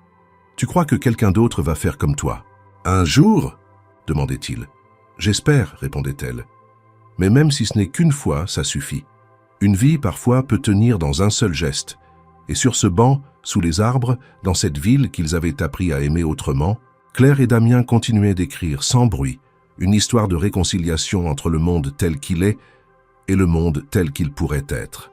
« Tu crois que quelqu'un d'autre va faire comme toi ?»« Un jour ?» demandait-il. « J'espère, répondait-elle. Mais même si ce n'est qu'une fois, ça suffit. Une vie, parfois, peut tenir dans un seul geste. Et sur ce banc, sous les arbres, dans cette ville qu'ils avaient appris à aimer autrement, Claire et Damien continuaient d'écrire sans bruit une histoire de réconciliation entre le monde tel qu'il est et le monde tel qu'il pourrait être.